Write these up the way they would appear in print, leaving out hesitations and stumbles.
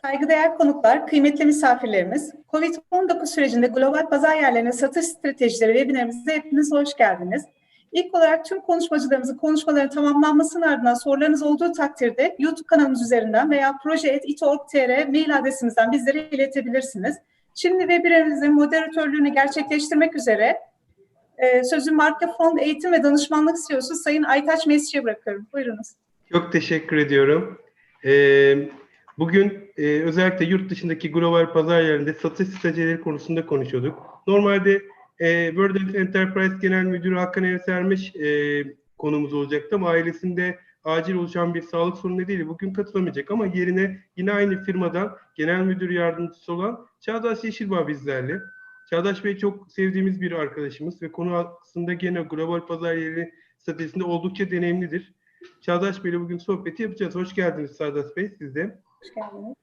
Saygıdeğer konuklar, kıymetli misafirlerimiz, COVID-19 sürecinde global pazar yerlerine satış stratejileri webinarımıza hepiniz hoş geldiniz. İlk olarak tüm konuşmacılarımızın konuşmalarının tamamlanmasının ardından sorularınız olduğu takdirde YouTube kanalımız üzerinden veya proje@ito.org.tr mail adresimizden bizlere iletebilirsiniz. Şimdi webinarımızın moderatörlüğünü gerçekleştirmek üzere sözü Marka Fond Eğitim ve Danışmanlık CEO'su Sayın Aytaç Mesci'ye bırakıyorum. Buyurunuz. Çok teşekkür ediyorum. Bugün özellikle yurt dışındaki global pazar yerlerinde satış stratejileri konusunda konuşuyorduk. Normalde World Enterprise Genel Müdürü Hakan Evsermiş konumuz olacaktı ama ailesinde acil oluşan bir sağlık sorunu nedeniyle bugün katılamayacak ama yerine yine aynı firmadan Genel Müdür Yardımcısı olan Çağdaş Yeşilbağ bizlerle. Çağdaş Bey çok sevdiğimiz bir arkadaşımız ve konu aslında gene global pazar yeri stratejisinde oldukça deneyimlidir. Çağdaş Bey'le bugün sohbeti yapacağız. Hoş geldiniz Çağdaş Bey, siz de. Hoş geldiniz.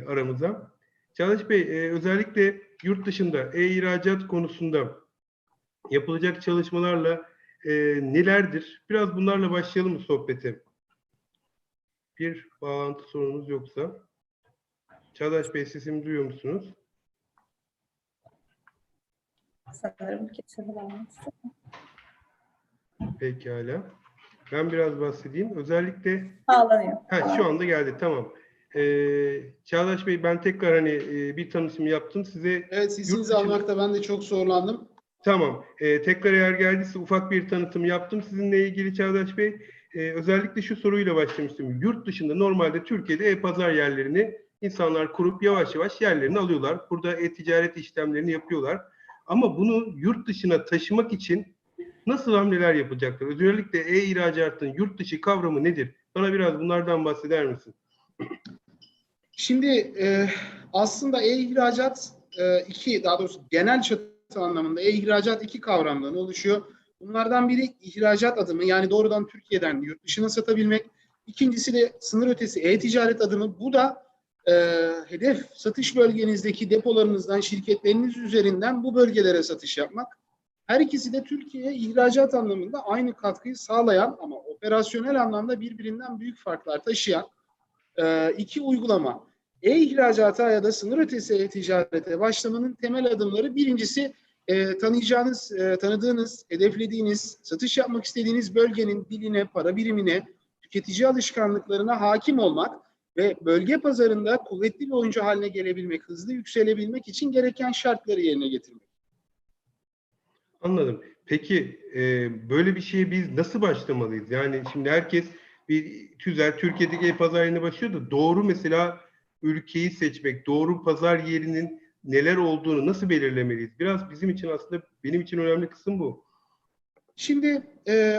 Aramıza. Çağdaş Bey, özellikle yurt dışında e-ihracat konusunda yapılacak çalışmalarla nelerdir? Biraz bunlarla başlayalım mı sohbete? Bir bağlantı sorunumuz yoksa. Çağdaş Bey, sesimi duyuyor musunuz? Sanırım kesinlikle bağlantısı. Pekala. Ben biraz bahsedeyim. Özellikle... Bağlanıyor. Şu anda geldi, tamam. Çağdaş Bey, ben tekrar bir tanışım yaptım size. Evet, sesinizi almakta ben de çok zorlandım. Tamam. Tekrar eğer geldiyse ufak bir tanıtım yaptım sizinle ilgili Çağdaş Bey. Özellikle şu soruyla başlamıştım. Yurt dışında normalde Türkiye'de e-pazar yerlerini insanlar kurup yavaş yavaş yerlerini alıyorlar. Burada e-ticaret işlemlerini yapıyorlar. Ama bunu yurt dışına taşımak için nasıl hamleler yapacaklar? Özellikle e-ihracatın yurt dışı kavramı nedir? Bana biraz bunlardan bahseder misin? Şimdi aslında e-ihracat daha doğrusu genel çatı anlamında e-ihracat iki kavramdan oluşuyor. Bunlardan biri ihracat adımı, yani doğrudan Türkiye'den yurt dışına satabilmek. İkincisi de sınır ötesi e-ticaret adımı. Bu da hedef satış bölgenizdeki depolarınızdan, şirketleriniz üzerinden bu bölgelere satış yapmak. Her ikisi de Türkiye'ye ihracat anlamında aynı katkıyı sağlayan ama operasyonel anlamda birbirinden büyük farklar taşıyan iki uygulama. E-ihracata ya da sınır ötesi e-ticarete başlamanın temel adımları, birincisi tanıdığınız, hedeflediğiniz, satış yapmak istediğiniz bölgenin diline, para birimine, tüketici alışkanlıklarına hakim olmak ve bölge pazarında kuvvetli bir oyuncu haline gelebilmek, hızlı yükselebilmek için gereken şartları yerine getirmek. Anladım. Peki böyle bir şeye biz nasıl başlamalıyız? Yani şimdi herkes bir Türkiye'deki e-pazar yerine başlıyor da doğru mesela ülkeyi seçmek, doğru pazar yerinin neler olduğunu nasıl belirlemeliyiz? Biraz bizim için aslında benim için önemli kısım bu. Şimdi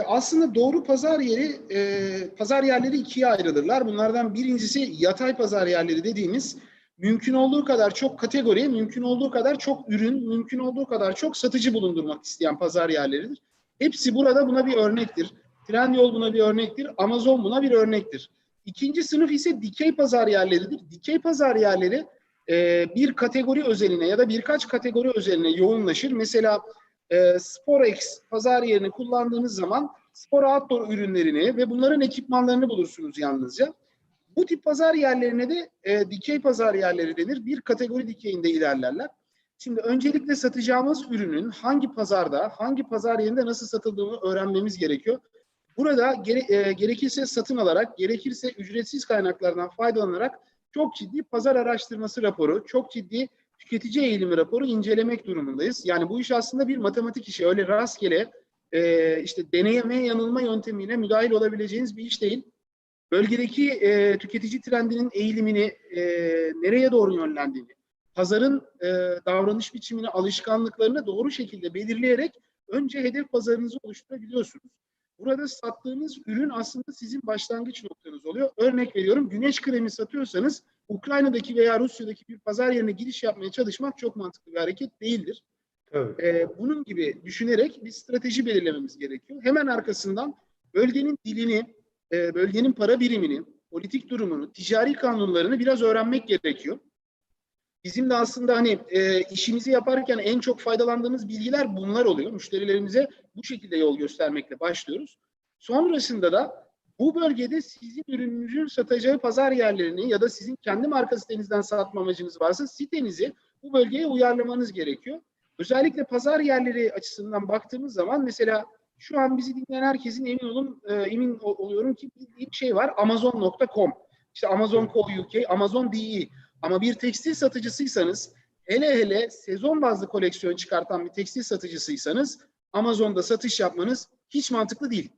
aslında doğru pazar yerleri ikiye ayrılırlar. Bunlardan birincisi yatay pazar yerleri dediğimiz, mümkün olduğu kadar çok kategori, mümkün olduğu kadar çok ürün, mümkün olduğu kadar çok satıcı bulundurmak isteyen pazar yerleridir. Hepsi burada buna bir örnektir. Trendyol buna bir örnektir. Amazon buna bir örnektir. İkinci sınıf ise dikey pazar yerleridir. Dikey pazar yerleri bir kategori özeline ya da birkaç kategori özeline yoğunlaşır. Mesela Sporex pazar yerini kullandığınız zaman spor outdoor ürünlerini ve bunların ekipmanlarını bulursunuz yalnızca. Bu tip pazar yerlerine de dikey pazar yerleri denir. Bir kategori dikeyinde ilerlerler. Şimdi öncelikle satacağımız ürünün hangi pazarda, hangi pazar yerinde nasıl satıldığını öğrenmemiz gerekiyor. Burada gerekirse satın alarak, gerekirse ücretsiz kaynaklardan faydalanarak çok ciddi pazar araştırması raporu, çok ciddi tüketici eğilimi raporu incelemek durumundayız. Yani bu iş aslında bir matematik işi. Öyle rastgele işte deneme yanılma yöntemiyle müdahil olabileceğiniz bir iş değil. Bölgedeki tüketici trendinin eğilimini, nereye doğru yönlendiğini, pazarın davranış biçimini, alışkanlıklarını doğru şekilde belirleyerek önce hedef pazarınızı oluşturabiliyorsunuz. Burada sattığınız ürün aslında sizin başlangıç noktanız oluyor. Örnek veriyorum, güneş kremi satıyorsanız Ukrayna'daki veya Rusya'daki bir pazar yerine giriş yapmaya çalışmak çok mantıklı bir hareket değildir. Evet. Bunun gibi düşünerek bir strateji belirlememiz gerekiyor. Hemen arkasından bölgenin dilini, bölgenin para birimini, politik durumunu, ticari kanunlarını biraz öğrenmek gerekiyor. Bizim de aslında işimizi yaparken en çok faydalandığımız bilgiler bunlar oluyor. Müşterilerimize bu şekilde yol göstermekle başlıyoruz. Sonrasında da Bu bölgede sizin ürününüzün satacağı pazar yerlerini ya da sizin kendi marka sitenizden satma amacınız varsa sitenizi bu bölgeye uyarlamanız gerekiyor. Özellikle pazar yerleri açısından baktığımız zaman mesela şu an bizi dinleyen herkesin emin oluyorum ki bildiği bir şey var. Amazon.com, işte Amazon.co.uk, Amazon.de. Ama bir tekstil satıcısıysanız, hele sezon bazlı koleksiyon çıkartan bir tekstil satıcısıysanız Amazon'da satış yapmanız hiç mantıklı değil.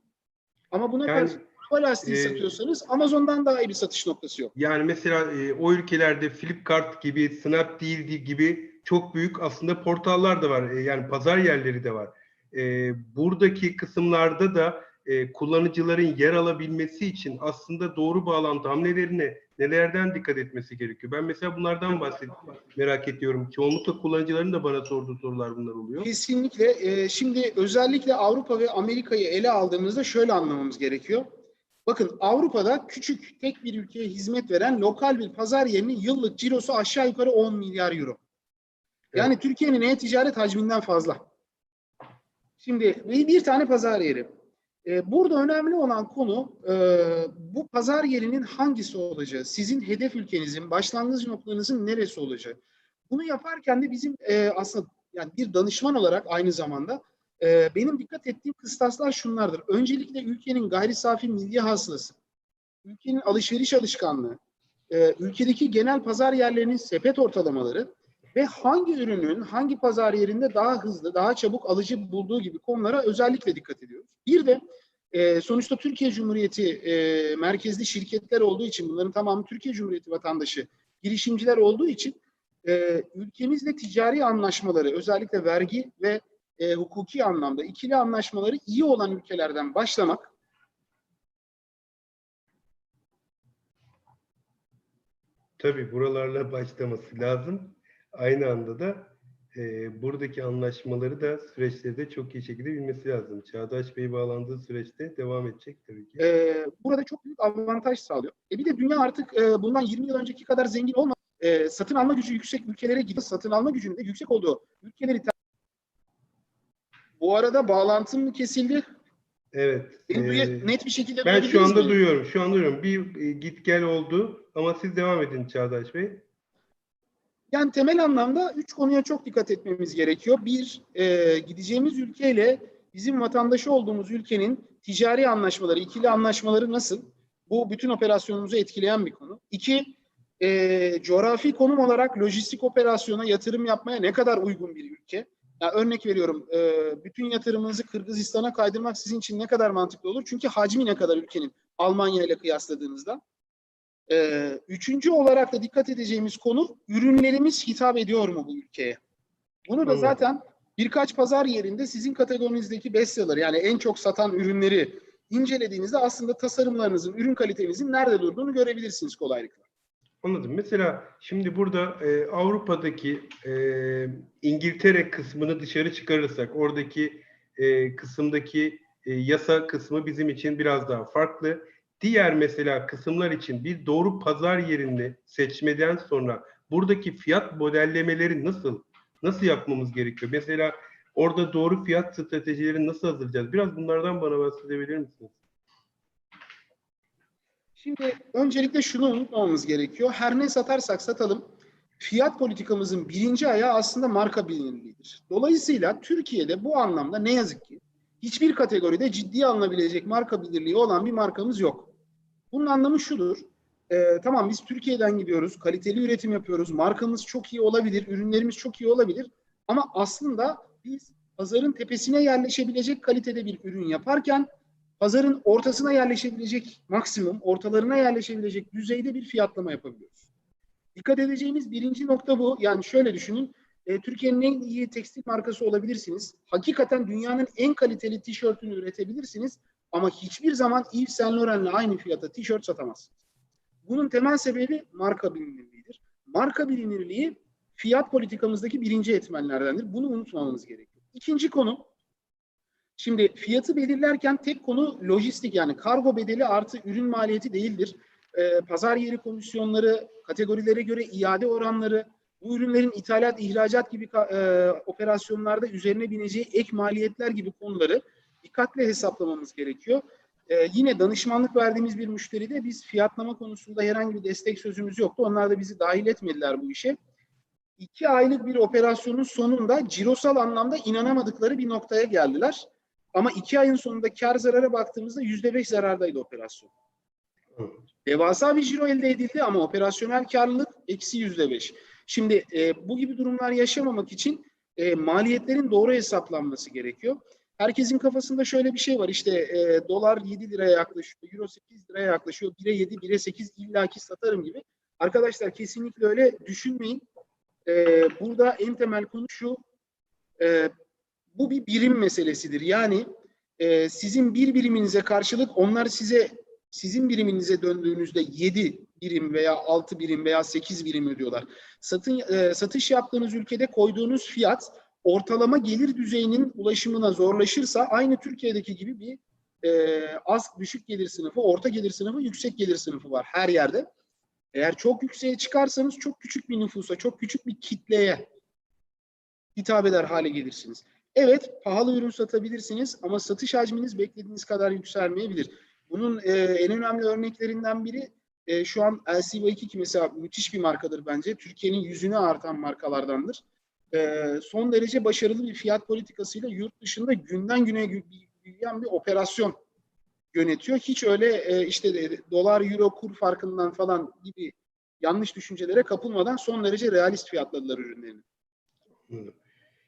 Ama buna karşı global lastiği satıyorsanız Amazon'dan daha iyi bir satış noktası yok. Yani mesela o ülkelerde Flipkart gibi, Snapdeal gibi çok büyük aslında portallar da var. Yani pazar yerleri de var. Buradaki kısımlarda da kullanıcıların yer alabilmesi için aslında doğru bağlantı hamlelerine nelerden dikkat etmesi gerekiyor? Ben mesela bunlardan merak ediyorum. Çoğunlukla kullanıcıların da bana sorduğu sorular bunlar oluyor. Kesinlikle. Şimdi özellikle Avrupa ve Amerika'yı ele aldığımızda şöyle anlamamız gerekiyor. Bakın Avrupa'da küçük tek bir ülkeye hizmet veren lokal bir pazar yerinin yıllık cirosu aşağı yukarı 10 milyar euro. Yani evet, Türkiye'nin e-ticaret hacminden fazla. Şimdi bir tane pazar yeri. Burada önemli olan konu bu pazar yerinin hangisi olacağı, sizin hedef ülkenizin, başlangıç noktanızın neresi olacağı. Bunu yaparken de bizim aslında yani bir danışman olarak aynı zamanda benim dikkat ettiğim kıstaslar şunlardır. Öncelikle ülkenin gayri safi milli hasılası, ülkenin alışveriş alışkanlığı, ülkedeki genel pazar yerlerinin sepet ortalamaları ve hangi ürünün hangi pazar yerinde daha hızlı, daha çabuk alıcı bulduğu gibi konulara özellikle dikkat ediyoruz. Bir de sonuçta Türkiye Cumhuriyeti merkezli şirketler olduğu için, bunların tamamı Türkiye Cumhuriyeti vatandaşı, girişimciler olduğu için ülkemizle ticari anlaşmaları, özellikle vergi ve hukuki anlamda ikili anlaşmaları iyi olan ülkelerden başlamak, tabii buralarla başlaması lazım. Aynı anda da buradaki anlaşmaları da süreçleri de çok iyi şekilde bilmesi lazım. Çağdaş Bey bağlandığı süreçte devam edecek tabii ki. Burada çok büyük avantaj sağlıyor. Bir de dünya artık bundan 20 yıl önceki kadar zengin olmadı. Satın alma gücü yüksek ülkelere gidiyor. Satın alma gücünün de yüksek olduğu ülkeleri. Bu arada bağlantım mı kesildi? Evet. Net bir şekilde ben şu anda mi? duyuyorum. Şu anda duyuyorum. Bir git gel oldu ama siz devam edin Çağdaş Bey. Yani temel anlamda 3 konuya çok dikkat etmemiz gerekiyor. Bir, gideceğimiz ülkeyle bizim vatandaşı olduğumuz ülkenin ticari anlaşmaları, ikili anlaşmaları nasıl? Bu bütün operasyonumuzu etkileyen bir konu. İki, coğrafi konum olarak lojistik operasyona yatırım yapmaya ne kadar uygun bir ülke? Yani örnek veriyorum, bütün yatırımınızı Kırgızistan'a kaydırmak sizin için ne kadar mantıklı olur? Çünkü hacmi ne kadar ülkenin Almanya ile kıyasladığınızda. Üçüncü olarak da dikkat edeceğimiz konu, ürünlerimiz hitap ediyor mu bu ülkeye? Bunu da zaten birkaç pazar yerinde sizin kategorinizdeki bestseller, yani en çok satan ürünleri incelediğinizde aslında tasarımlarınızın, ürün kalitenizin nerede durduğunu görebilirsiniz kolaylıkla. Anladım. Mesela şimdi burada Avrupa'daki İngiltere kısmını dışarı çıkarırsak oradaki kısımdaki yasa kısmı bizim için biraz daha farklı. Diğer mesela kısımlar için bir doğru pazar yerini seçmeden sonra buradaki fiyat modellemeleri nasıl yapmamız gerekiyor? Mesela orada doğru fiyat stratejilerini nasıl hazırlayacağız? Biraz bunlardan bana bahsedebilir misiniz? Şimdi öncelikle şunu unutmamamız gerekiyor. Her ne satarsak satalım, fiyat politikamızın birinci ayağı aslında marka bilinirliğidir. Dolayısıyla Türkiye'de bu anlamda ne yazık ki hiçbir kategoride ciddiye alınabilecek marka bilinirliği olan bir markamız yok. Bunun anlamı şudur. Tamam, biz Türkiye'den gidiyoruz, kaliteli üretim yapıyoruz, markamız çok iyi olabilir, ürünlerimiz çok iyi olabilir. Ama aslında biz pazarın tepesine yerleşebilecek kalitede bir ürün yaparken pazarın ortasına yerleşebilecek, maksimum ortalarına yerleşebilecek düzeyde bir fiyatlama yapabiliyoruz. Dikkat edeceğimiz birinci nokta bu. Yani şöyle düşünün, Türkiye'nin en iyi tekstil markası olabilirsiniz. Hakikaten dünyanın en kaliteli tişörtünü üretebilirsiniz. Ama hiçbir zaman Yves Saint Laurent'le aynı fiyata tişört satamazsınız. Bunun temel sebebi marka bilinirliğidir. Marka bilinirliği fiyat politikamızdaki birinci etmenlerdendir. Bunu unutmamamız gerekiyor. İkinci konu, şimdi fiyatı belirlerken tek konu lojistik, yani kargo bedeli artı ürün maliyeti değildir. Pazar yeri komisyonları, kategorilere göre iade oranları, bu ürünlerin ithalat, ihracat gibi operasyonlarda üzerine bineceği ek maliyetler gibi konuları dikkatle hesaplamamız gerekiyor. Yine danışmanlık verdiğimiz bir müşteride biz fiyatlama konusunda herhangi bir destek sözümüz yoktu. Onlar da bizi dahil etmediler bu işe. 2 aylık bir operasyonun sonunda cirosal anlamda inanamadıkları bir noktaya geldiler. Ama 2 ayın sonunda kar zarara baktığımızda %5 zarardaydı operasyon. Devasa bir ciro elde edildi ama operasyonel karlılık eksi %5. Şimdi bu gibi durumlar yaşamamak için maliyetlerin doğru hesaplanması gerekiyor. Herkesin kafasında şöyle bir şey var, işte dolar 7 liraya yaklaşıyor, euro 8 liraya yaklaşıyor, 1'e 7, 1'e 8 illaki satarım gibi. Arkadaşlar kesinlikle öyle düşünmeyin. Burada en temel konu şu, bu bir birim meselesidir. Yani sizin bir biriminize karşılık onlar size, sizin biriminize döndüğünüzde 7 birim veya 6 birim veya 8 birim ödüyorlar. Satış yaptığınız ülkede koyduğunuz fiyat ortalama gelir düzeyinin ulaşımına zorlaşırsa aynı Türkiye'deki gibi bir az düşük gelir sınıfı, orta gelir sınıfı, yüksek gelir sınıfı var her yerde. Eğer çok yükseğe çıkarsanız çok küçük bir nüfusa, çok küçük bir kitleye hitap eder hale gelirsiniz. Evet, pahalı ürün satabilirsiniz ama satış hacminiz beklediğiniz kadar yükselmeyebilir. Bunun en önemli örneklerinden biri şu an LC2 ki mesela müthiş bir markadır bence. Türkiye'nin yüzüne artan markalardandır. Son derece başarılı bir fiyat politikasıyla yurt dışında günden güne büyüyen bir operasyon yönetiyor. Hiç öyle işte dolar euro kur farkından falan gibi yanlış düşüncelere kapılmadan son derece realist fiyatladılar ürünlerini.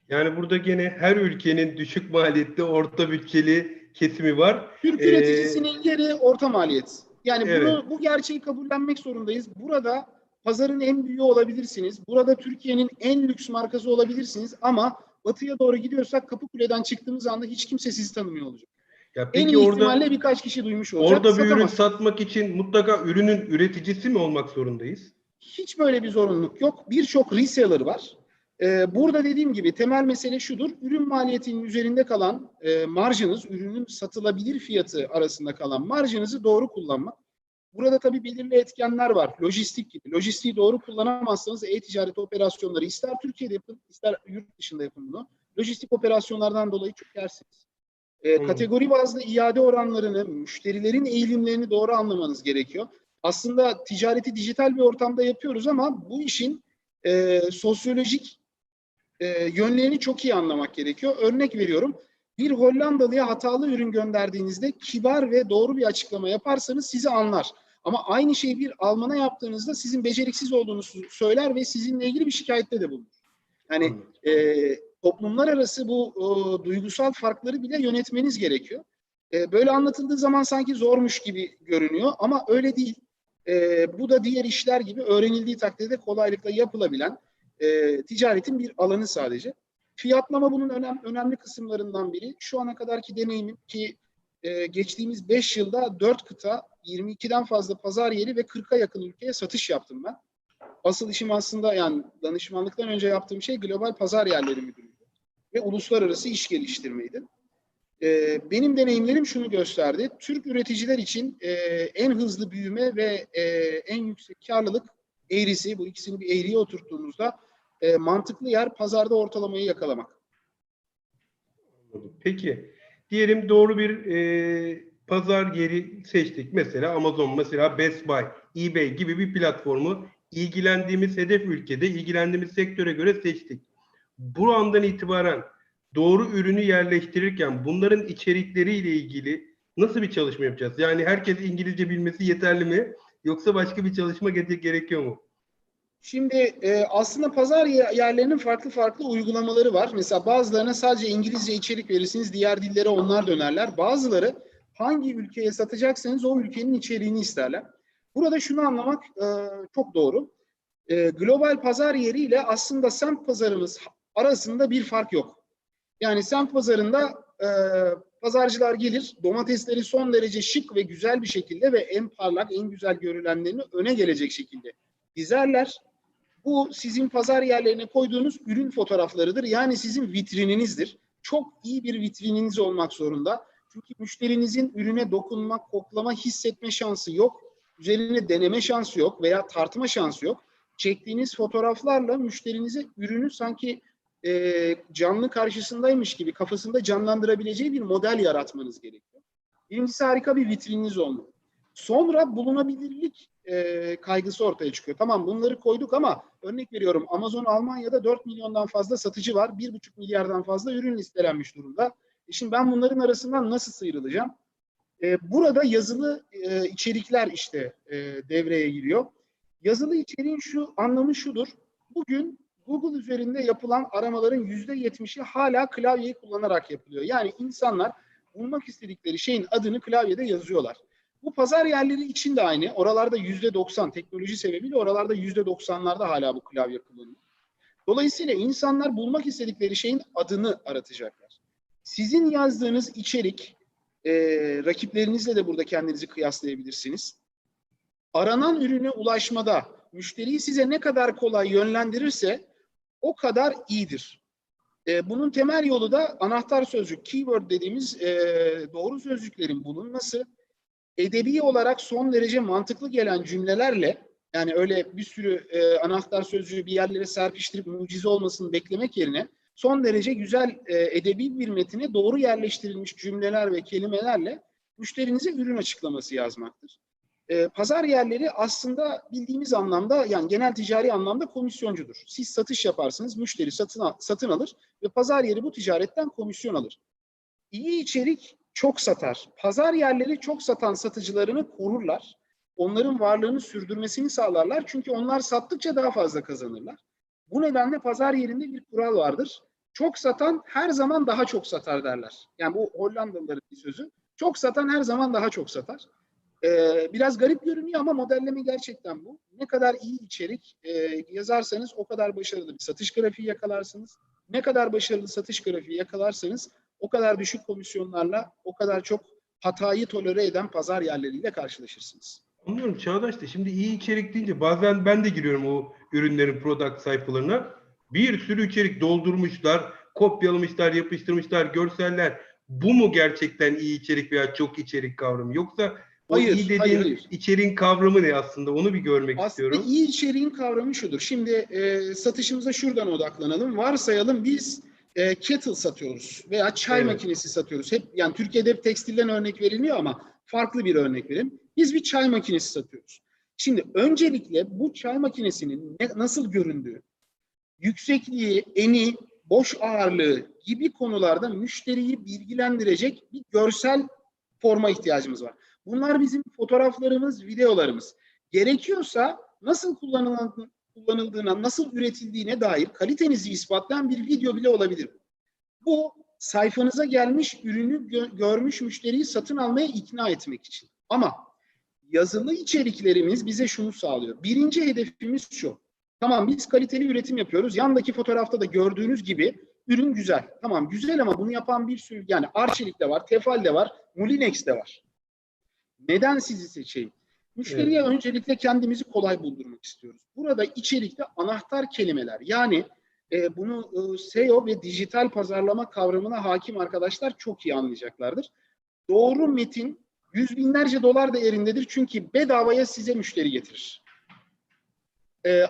Yani burada gene her ülkenin düşük maliyetli, orta bütçeli kesimi var. Türk üreticisinin yeri orta maliyet. Yani Evet. bu gerçeği kabullenmek zorundayız. Burada pazarın en büyüğü olabilirsiniz. Burada Türkiye'nin en lüks markası olabilirsiniz ama batıya doğru gidiyorsak Kapıkule'den çıktığımız anda hiç kimse sizi tanımıyor olacak. Ya En peki iyi ihtimalle birkaç kişi duymuş olacak. orada bir ürün satamaz. satmak için mutlaka ürünün üreticisi mi olmak zorundayız? Hiç böyle bir zorunluluk yok. Birçok reseller var. Burada dediğim gibi temel mesele şudur. Ürün maliyetinin üzerinde kalan marjınız, ürünün satılabilir fiyatı arasında kalan marjınızı doğru kullanmak. Burada tabii belirli etkenler var. Lojistik gibi. Lojistiği doğru kullanamazsanız e-ticaret operasyonları ister Türkiye'de yapın, ister yurt dışında yapın bunu. Lojistik operasyonlardan dolayı çok yersiniz. Kategori bazlı iade oranlarını, müşterilerin eğilimlerini doğru anlamanız gerekiyor. Aslında ticareti dijital bir ortamda yapıyoruz ama bu işin sosyolojik yönlerini çok iyi anlamak gerekiyor. Örnek veriyorum. Bir Hollandalıya hatalı ürün gönderdiğinizde kibar ve doğru bir açıklama yaparsanız sizi anlar. Ama aynı şeyi bir Alman'a yaptığınızda sizin beceriksiz olduğunuzu söyler ve sizinle ilgili bir şikayette de bulunur. Yani toplumlar arası bu duygusal farkları bile yönetmeniz gerekiyor. Böyle anlatıldığı zaman sanki zormuş gibi görünüyor ama öyle değil. Bu da diğer işler gibi öğrenildiği takdirde kolaylıkla yapılabilen ticaretin bir alanı sadece. Fiyatlama bunun önemli kısımlarından biri. Şu ana kadarki deneyimim ki geçtiğimiz 5 yılda 4 kıta, 22'den fazla pazar yeri ve 40'a yakın ülkeye satış yaptım ben. Asıl işim aslında yani danışmanlıktan önce yaptığım şey global pazar yerleri müdürlüğü ve uluslararası iş geliştirmeydi. Benim deneyimlerim şunu gösterdi. Türk üreticiler için en hızlı büyüme ve en yüksek karlılık eğrisi, bu ikisini bir eğriye oturttuğumuzda mantıklı yer pazarda ortalamayı yakalamak. Peki, diyelim doğru bir pazar yeri seçtik. Mesela Amazon, mesela Best Buy, eBay gibi bir platformu ilgilendiğimiz hedef ülkede, ilgilendiğimiz sektöre göre seçtik. Bu andan itibaren doğru ürünü yerleştirirken bunların içerikleriyle ilgili nasıl bir çalışma yapacağız? Yani herkes İngilizce bilmesi yeterli mi? Yoksa başka bir çalışma gerekiyor mu? Şimdi aslında pazar yerlerinin farklı uygulamaları var. Mesela bazılarına sadece İngilizce içerik verirsiniz, diğer dillere onlar dönerler. Bazıları hangi ülkeye satacaksanız o ülkenin içeriğini isterler. Burada şunu anlamak çok doğru. Global pazar yeriyle aslında semt pazarımız arasında bir fark yok. Yani semt pazarında pazarcılar gelir, domatesleri son derece şık ve güzel bir şekilde ve en parlak, en güzel görülenlerini öne gelecek şekilde dizerler. Bu sizin pazar yerlerine koyduğunuz ürün fotoğraflarıdır. Yani sizin vitrininizdir. Çok iyi bir vitrininiz olmak zorunda. Çünkü müşterinizin ürüne dokunma, koklama, hissetme şansı yok. Üzerine deneme şansı yok veya tartma şansı yok. Çektiğiniz fotoğraflarla müşterinize ürünü sanki canlı karşısındaymış gibi kafasında canlandırabileceği bir model yaratmanız gerekiyor. Birincisi harika bir vitrininiz olmalı. Sonra bulunabilirlik kaygısı ortaya çıkıyor. Tamam bunları koyduk ama örnek veriyorum Amazon Almanya'da 4 milyondan fazla satıcı var. 1,5 milyardan fazla ürün listelenmiş durumda. Şimdi ben bunların arasından nasıl sıyrılacağım? Burada yazılı içerikler işte devreye giriyor. Yazılı içeriğin anlamı şudur. Bugün Google üzerinde yapılan aramaların %70'i hala klavyeyi kullanarak yapılıyor. Yani insanlar bulmak istedikleri şeyin adını klavyede yazıyorlar. Bu pazar yerleri için de aynı. Oralarda %90 teknoloji sebebiyle oralarda %90'larda hala bu klavye kullanılıyor. Dolayısıyla insanlar bulmak istedikleri şeyin adını aratacaklar. Sizin yazdığınız içerik, rakiplerinizle de burada kendinizi kıyaslayabilirsiniz. Aranan ürüne ulaşmada müşteriyi size ne kadar kolay yönlendirirse o kadar iyidir. Bunun temel yolu da anahtar sözcük, keyword dediğimiz doğru sözcüklerin bulunması, edebi olarak son derece mantıklı gelen cümlelerle, yani öyle bir sürü anahtar sözcüğü bir yerlere serpiştirip mucize olmasını beklemek yerine son derece güzel edebi bir metine doğru yerleştirilmiş cümleler ve kelimelerle müşterinize ürün açıklaması yazmaktır. Pazar yerleri aslında bildiğimiz anlamda, yani genel ticari anlamda komisyoncudur. Siz satış yaparsınız, müşteri satın alır ve pazar yeri bu ticaretten komisyon alır. İyi içerik çok satar. Pazar yerleri çok satan satıcılarını korurlar. Onların varlığını sürdürmesini sağlarlar. Çünkü onlar sattıkça daha fazla kazanırlar. Bu nedenle pazar yerinde bir kural vardır. Çok satan her zaman daha çok satar derler. Yani bu Hollandalıların bir sözü. Çok satan her zaman daha çok satar. Biraz garip görünüyor ama modelleme gerçekten bu. Ne kadar iyi içerik yazarsanız o kadar başarılı bir satış grafiği yakalarsınız. Ne kadar başarılı satış grafiği yakalarsanız o kadar düşük komisyonlarla, o kadar çok hatayı tolere eden pazar yerleriyle karşılaşırsınız. Anlıyorum Çağdaş da şimdi iyi içerik deyince bazen ben de giriyorum o ürünlerin product sayfalarına. Bir sürü içerik doldurmuşlar, kopyalamışlar, yapıştırmışlar, görseller. Bu mu gerçekten iyi içerik veya çok içerik kavramı? Yoksa o iyi dediğin hayır. içeriğin kavramı ne aslında? Onu bir görmek istiyorum. Aslında iyi içeriğin kavramı şudur. Şimdi satışımıza şuradan odaklanalım. Varsayalım biz kettle satıyoruz veya çay makinesi satıyoruz. Hep yani Türkiye'de hep tekstilden örnek veriliyor ama farklı bir örnek verelim. Biz bir çay makinesi satıyoruz. Şimdi öncelikle bu çay makinesinin nasıl göründüğü, yüksekliği, eni, boş ağırlığı gibi konularda müşteriyi bilgilendirecek bir görsel forma ihtiyacımız var. Bunlar bizim fotoğraflarımız, videolarımız. Gerekiyorsa nasıl kullanıldığına, nasıl üretildiğine dair kalitenizi ispatlayan bir video bile olabilir. Bu sayfanıza gelmiş ürünü görmüş müşteriyi satın almaya ikna etmek için. Ama yazılı içeriklerimiz bize şunu sağlıyor. Birinci hedefimiz şu. Tamam biz kaliteli üretim yapıyoruz. Yandaki fotoğrafta da gördüğünüz gibi ürün güzel. Tamam güzel ama bunu yapan bir sürü yani Arçelik de var, Tefal de var, Mulinex de var. Neden sizi seçeyim? Müşteriye öncelikle kendimizi kolay buldurmak istiyoruz. Burada içerikte anahtar kelimeler yani bunu SEO ve dijital pazarlama kavramına hakim arkadaşlar çok iyi anlayacaklardır. Doğru metin yüz binlerce dolar değerindedir çünkü bedavaya size müşteri getirir.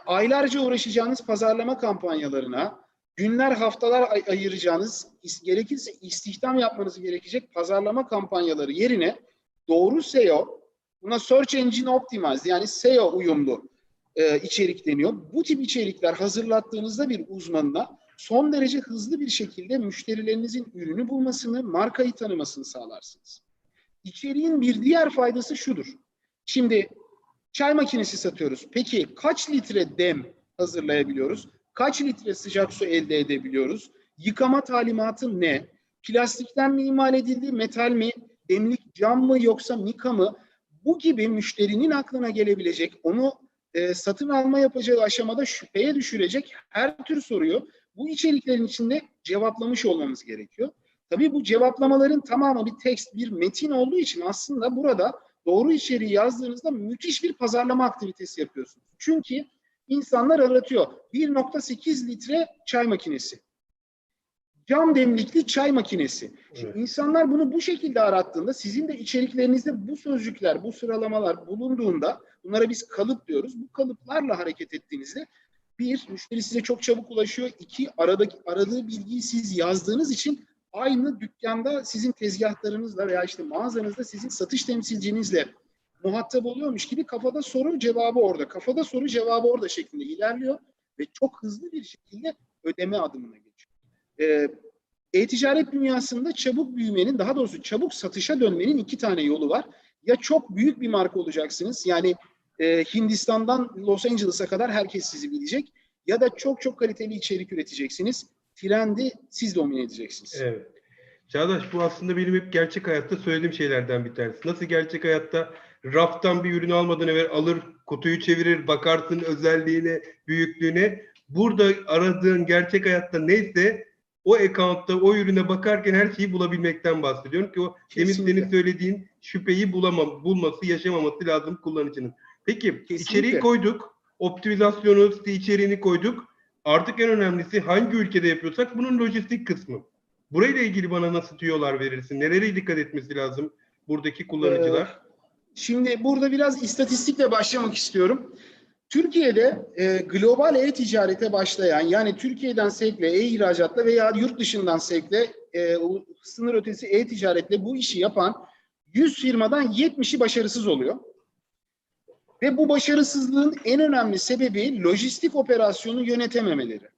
Aylarca uğraşacağınız pazarlama kampanyalarına, günler haftalar ayıracağınız, gerekirse istihdam yapmanız gerekecek pazarlama kampanyaları yerine doğru SEO, buna Search Engine Optimized yani SEO uyumlu içerik deniyor. Bu tip içerikler hazırlattığınızda bir uzmanına son derece hızlı bir şekilde müşterilerinizin ürünü bulmasını, markayı tanımasını sağlarsınız. İçeriğin bir diğer faydası şudur. Şimdi çay makinesi satıyoruz. Peki kaç litre dem hazırlayabiliyoruz? Kaç litre sıcak su elde edebiliyoruz? Yıkama talimatı ne? Plastikten mi imal edildi, metal mi? Demlik cam mı yoksa mika mı? Bu gibi müşterinin aklına gelebilecek, onu satın alma yapacağı aşamada şüpheye düşürecek her tür soruyu bu içeriklerin içinde cevaplamış olmamız gerekiyor. Tabii bu cevaplamaların tamamı bir tekst, bir metin olduğu için aslında burada doğru içeriği yazdığınızda müthiş bir pazarlama aktivitesi yapıyorsunuz. Çünkü insanlar aratıyor. 1,8 litre çay makinesi. Cam demlikli çay makinesi. Şimdi insanlar bunu bu şekilde arattığında sizin de içeriklerinizde bu sözcükler, bu sıralamalar bulunduğunda bunlara biz kalıp diyoruz. Bu kalıplarla hareket ettiğinizde bir, müşteri size çok çabuk ulaşıyor. İki, aradığı bilgiyi siz yazdığınız için aynı dükkanda sizin tezgahlarınızla veya işte mağazanızda sizin satış temsilcinizle muhatap oluyormuş gibi kafada soru cevabı orada, kafada soru cevabı orada şeklinde ilerliyor ve çok hızlı bir şekilde ödeme adımına geçiyor. E-ticaret dünyasında çabuk büyümenin, daha doğrusu çabuk satışa dönmenin 2 tane yolu var. Ya çok büyük bir marka olacaksınız, yani Hindistan'dan Los Angeles'a kadar herkes sizi bilecek, ya da çok çok kaliteli içerik üreteceksiniz. Trendi siz domine edeceksiniz. Evet. Çağdaş, bu aslında benim hep gerçek hayatta söylediğim şeylerden bir tanesi. Nasıl gerçek hayatta raftan bir ürünü almadan evvel alır, kutuyu çevirir, bakarsın özelliğine, büyüklüğüne. Burada aradığın gerçek hayatta neyse o account'ta o ürüne bakarken her şeyi bulabilmekten bahsediyorum ki o demin senin söylediğin şüpheyi bulması, yaşamaması lazım kullanıcının. Peki Kesinlikle. içeriği koyduk, optimizasyonu, site içeriğini koyduk. Artık en önemlisi hangi ülkede yapıyorsak bunun lojistik kısmı. Burayla ilgili bana nasıl tüyolar verirsin? Nelere dikkat etmesi lazım buradaki kullanıcılar? Şimdi burada biraz istatistikle başlamak istiyorum. Türkiye'de global e-ticarete başlayan, yani Türkiye'den sevkle, e-ihracatla veya yurt dışından sevkle, sınır ötesi e-ticaretle bu işi yapan 100 firmadan 70'i başarısız oluyor. Ve bu başarısızlığın en önemli sebebi lojistik operasyonu yönetememeleri.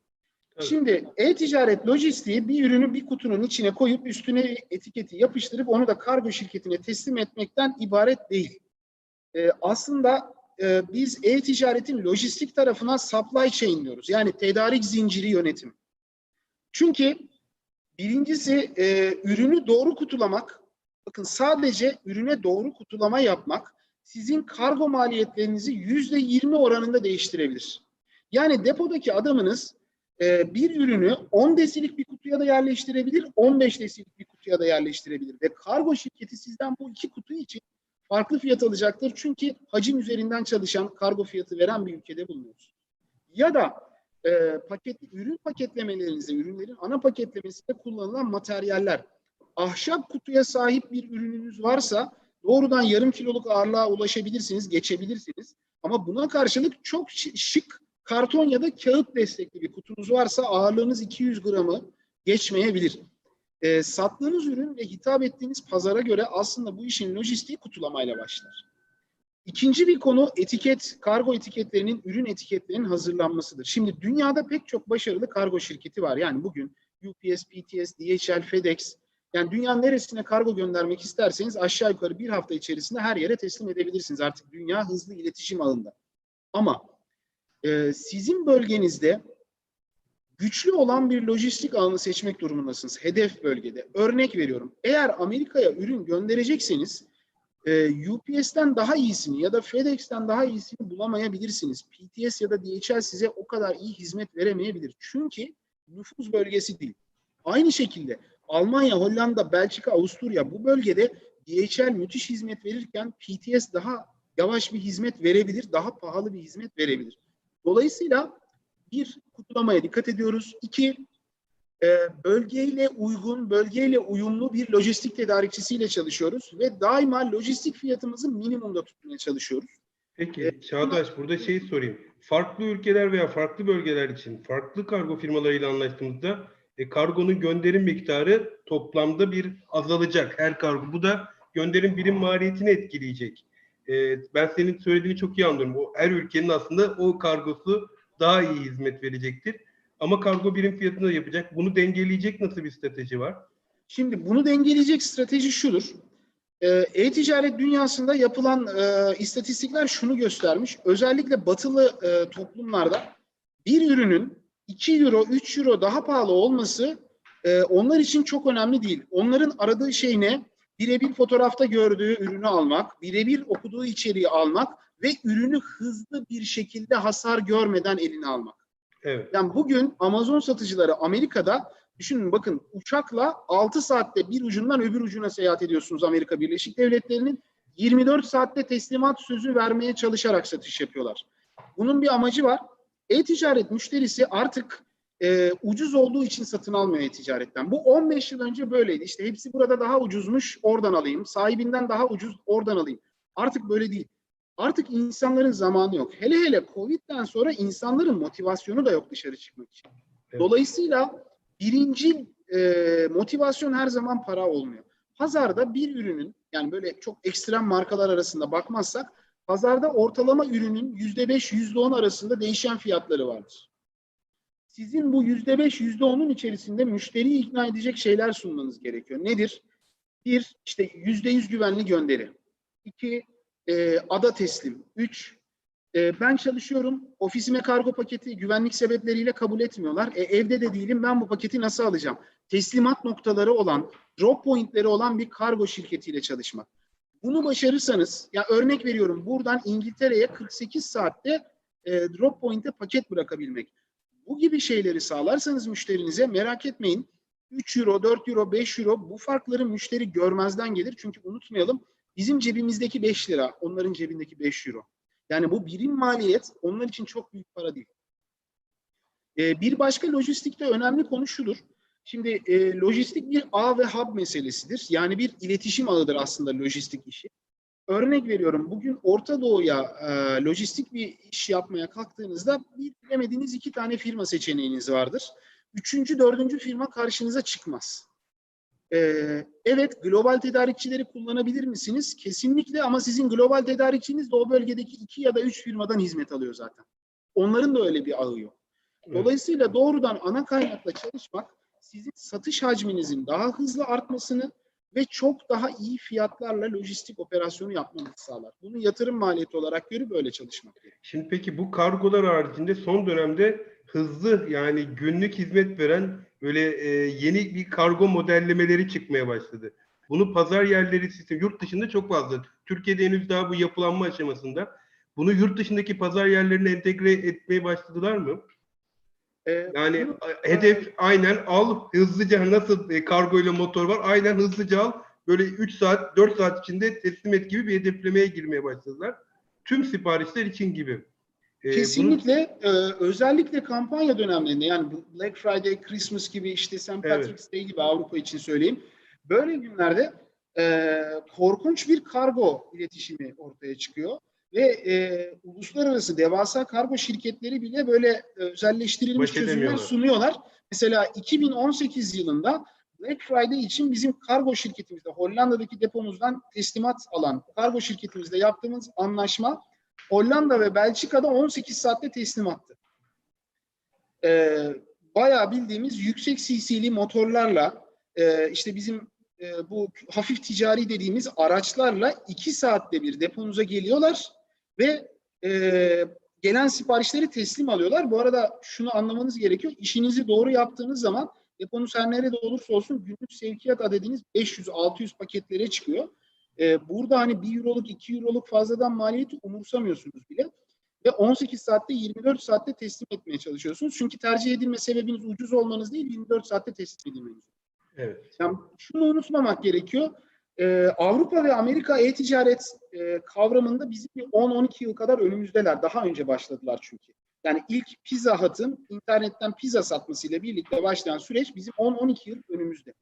Evet. Şimdi e-ticaret lojistiği bir ürünü bir kutunun içine koyup üstüne etiketi yapıştırıp onu da kargo şirketine teslim etmekten ibaret değil. Aslında biz e-ticaretin lojistik tarafına supply chain diyoruz. Yani tedarik zinciri yönetimi. Çünkü birincisi ürünü doğru kutulamak, bakın sadece ürüne doğru kutulama yapmak sizin kargo maliyetlerinizi %20 oranında değiştirebilir. Yani depodaki adamınız bir ürünü 10 desilik bir kutuya da yerleştirebilir, 15 desilik bir kutuya da yerleştirebilir. Ve kargo şirketi sizden bu 2 kutu için farklı fiyat alacaktır. Çünkü hacim üzerinden çalışan, kargo fiyatı veren bir ülkede bulunuyoruz. Ya da ürün paketlemelerinizde, ürünlerin ana paketlemesinde kullanılan materyaller. Ahşap kutuya sahip bir ürününüz varsa doğrudan yarım kiloluk ağırlığa ulaşabilirsiniz, geçebilirsiniz. Ama buna karşılık çok şık karton ya da kağıt destekli bir kutunuz varsa ağırlığınız 200 gramı geçmeyebilir. Sattığınız ürün ve hitap ettiğiniz pazara göre aslında bu işin lojistiği kutulamayla başlar. İkinci bir konu etiket, kargo etiketlerinin, ürün etiketlerinin hazırlanmasıdır. Şimdi dünyada pek çok başarılı kargo şirketi var. Yani bugün UPS, PTS, DHL, FedEx, yani dünyanın neresine kargo göndermek isterseniz aşağı yukarı bir hafta içerisinde her yere teslim edebilirsiniz. Artık dünya hızlı iletişim ağında. Ama sizin bölgenizde güçlü olan bir lojistik ağını seçmek durumundasınız. Hedef bölgede. Örnek veriyorum. Eğer Amerika'ya ürün gönderecekseniz UPS'ten daha iyisini ya da FedEx'ten daha iyisini bulamayabilirsiniz. PTS ya da DHL size o kadar iyi hizmet veremeyebilir. Çünkü nüfuz bölgesi değil. Aynı şekilde Almanya, Hollanda, Belçika, Avusturya bu bölgede DHL müthiş hizmet verirken PTS daha yavaş bir hizmet verebilir, daha pahalı bir hizmet verebilir. Dolayısıyla bir, kutulamaya dikkat ediyoruz. İki, bölgeyle uygun, bölgeyle uyumlu bir lojistik tedarikçisiyle çalışıyoruz ve daima lojistik fiyatımızı minimumda tutmaya çalışıyoruz. Peki Çağdaş, burada şeyi sorayım. Farklı ülkeler veya farklı bölgeler için farklı kargo firmalarıyla anlaştığımızda kargonun gönderim miktarı toplamda bir azalacak her kargo. Bu da gönderim birim maliyetini etkileyecek. Ben senin söylediğini çok iyi anlıyorum. O, her ülkenin aslında o kargosu daha iyi hizmet verecektir. Ama kargo birim fiyatını da yapacak. Bunu dengeleyecek nasıl bir strateji var? Şimdi bunu dengeleyecek strateji şudur. E-ticaret dünyasında yapılan istatistikler şunu göstermiş. Özellikle batılı toplumlarda bir ürünün 2 euro, 3 euro daha pahalı olması onlar için çok önemli değil. Onların aradığı şey ne? Birebir fotoğrafta gördüğü ürünü almak, birebir okuduğu içeriği almak ve ürünü hızlı bir şekilde hasar görmeden eline almak. Evet. Yani bugün Amazon satıcıları Amerika'da, düşünün bakın, uçakla 6 saatte bir ucundan öbür ucuna seyahat ediyorsunuz Amerika Birleşik Devletleri'nin. 24 saatte teslimat sözü vermeye çalışarak satış yapıyorlar. Bunun bir amacı var. E-ticaret müşterisi artık ucuz olduğu için satın almıyor e-ticaretten. Bu 15 yıl önce böyleydi. İşte hepsi burada daha ucuzmuş, oradan alayım. Sahibinden daha ucuz, oradan alayım. Artık böyle değil. Artık insanların zamanı yok. Hele hele Covid'den sonra insanların motivasyonu da yok dışarı çıkmak için. Evet. Dolayısıyla birinci motivasyon her zaman para olmuyor. Pazarda bir ürünün, yani böyle çok ekstrem markalar arasında bakmazsak, pazarda ortalama ürünün %5, %10 arasında değişen fiyatları vardır. Sizin bu %5, %10'un içerisinde müşteriyi ikna edecek şeyler sunmanız gerekiyor. Nedir? Bir, işte %100 güvenli gönderi. İki, ada teslim. Üç, ben çalışıyorum, ofisime kargo paketi güvenlik sebepleriyle kabul etmiyorlar. Evde de değilim, ben bu paketi nasıl alacağım? Teslimat noktaları olan, drop pointleri olan bir kargo şirketiyle çalışmak. Bunu başarırsanız, ya örnek veriyorum, buradan İngiltere'ye 48 saatte drop point'e paket bırakabilmek. Bu gibi şeyleri sağlarsanız müşterinize, merak etmeyin, 3 euro, 4 euro, 5 euro bu farkları müşteri görmezden gelir. Çünkü unutmayalım, bizim cebimizdeki 5 lira, onların cebindeki 5 euro. Yani bu birim maliyet onlar için çok büyük para değil. Bir başka lojistikte önemli konu şudur. Şimdi lojistik bir ağ ve hub meselesidir. Yani bir iletişim ağıdır aslında lojistik işi. Örnek veriyorum, bugün Orta Doğu'ya lojistik bir iş yapmaya kalktığınızda bilemediğiniz 2 tane firma seçeneğiniz vardır. 3. 4. firma karşınıza çıkmaz. Evet, global tedarikçileri kullanabilir misiniz? Kesinlikle, ama sizin global tedarikçiniz de o bölgedeki 2 ya da 3 firmadan hizmet alıyor zaten. Onların da öyle bir ağı yok. Dolayısıyla doğrudan ana kaynakla çalışmak sizin satış hacminizin daha hızlı artmasını ve çok daha iyi fiyatlarla lojistik operasyonu yapmanızı sağlar. Bunu yatırım maliyeti olarak görüp böyle çalışmak gerekiyor. Şimdi peki bu kargolar haricinde son dönemde hızlı, yani günlük hizmet veren böyle yeni bir kargo modellemeleri çıkmaya başladı. Bunu pazar yerleri sistemi yurt dışında çok fazla. Türkiye'de henüz daha bu yapılanma aşamasında. Bunu yurt dışındaki pazar yerlerine entegre etmeye başladılar mı? Yani hedef aynen al hızlıca, nasıl kargo ile motor var, aynen hızlıca al, böyle 3 saat 4 saat içinde teslim et gibi bir hedeflemeye girmeye başladılar. Tüm siparişler için gibi. Kesinlikle özellikle kampanya dönemlerinde, yani Black Friday, Christmas gibi, işte St. Patrick's Day gibi Avrupa için söyleyeyim. Böyle günlerde korkunç bir kargo iletişimi ortaya çıkıyor. Ve uluslararası devasa kargo şirketleri bile böyle özelleştirilmiş çözümler sunuyorlar. Mesela 2018 yılında Black Friday için bizim kargo şirketimizde, Hollanda'daki depomuzdan teslimat alan kargo şirketimizde yaptığımız anlaşma Hollanda ve Belçika'da 18 saatte teslimattı. Bayağı bildiğimiz yüksek cc'li motorlarla, işte bizim bu hafif ticari dediğimiz araçlarla 2 saatte bir deponuza geliyorlar ve gelen siparişleri teslim alıyorlar. Bu arada şunu anlamanız gerekiyor. İşinizi doğru yaptığınız zaman deponuz her nerede olursa olsun günlük sevkiyat adediniz 500-600 paketlere çıkıyor. Burada hani 1 euroluk, 2 euroluk fazladan maliyeti umursamıyorsunuz bile. Ve 18 saatte, 24 saatte teslim etmeye çalışıyorsunuz. Çünkü tercih edilme sebebiniz ucuz olmanız değil, 24 saatte teslim edilmeniz. Evet. Yani şunu unutmamak gerekiyor. Avrupa ve Amerika e-ticaret kavramında bizim bir 10-12 yıl kadar önümüzdeler. Daha önce başladılar çünkü. Yani ilk Pizza Hut'ın internetten pizza satmasıyla birlikte başlayan süreç bizim 10-12 yıl önümüzde.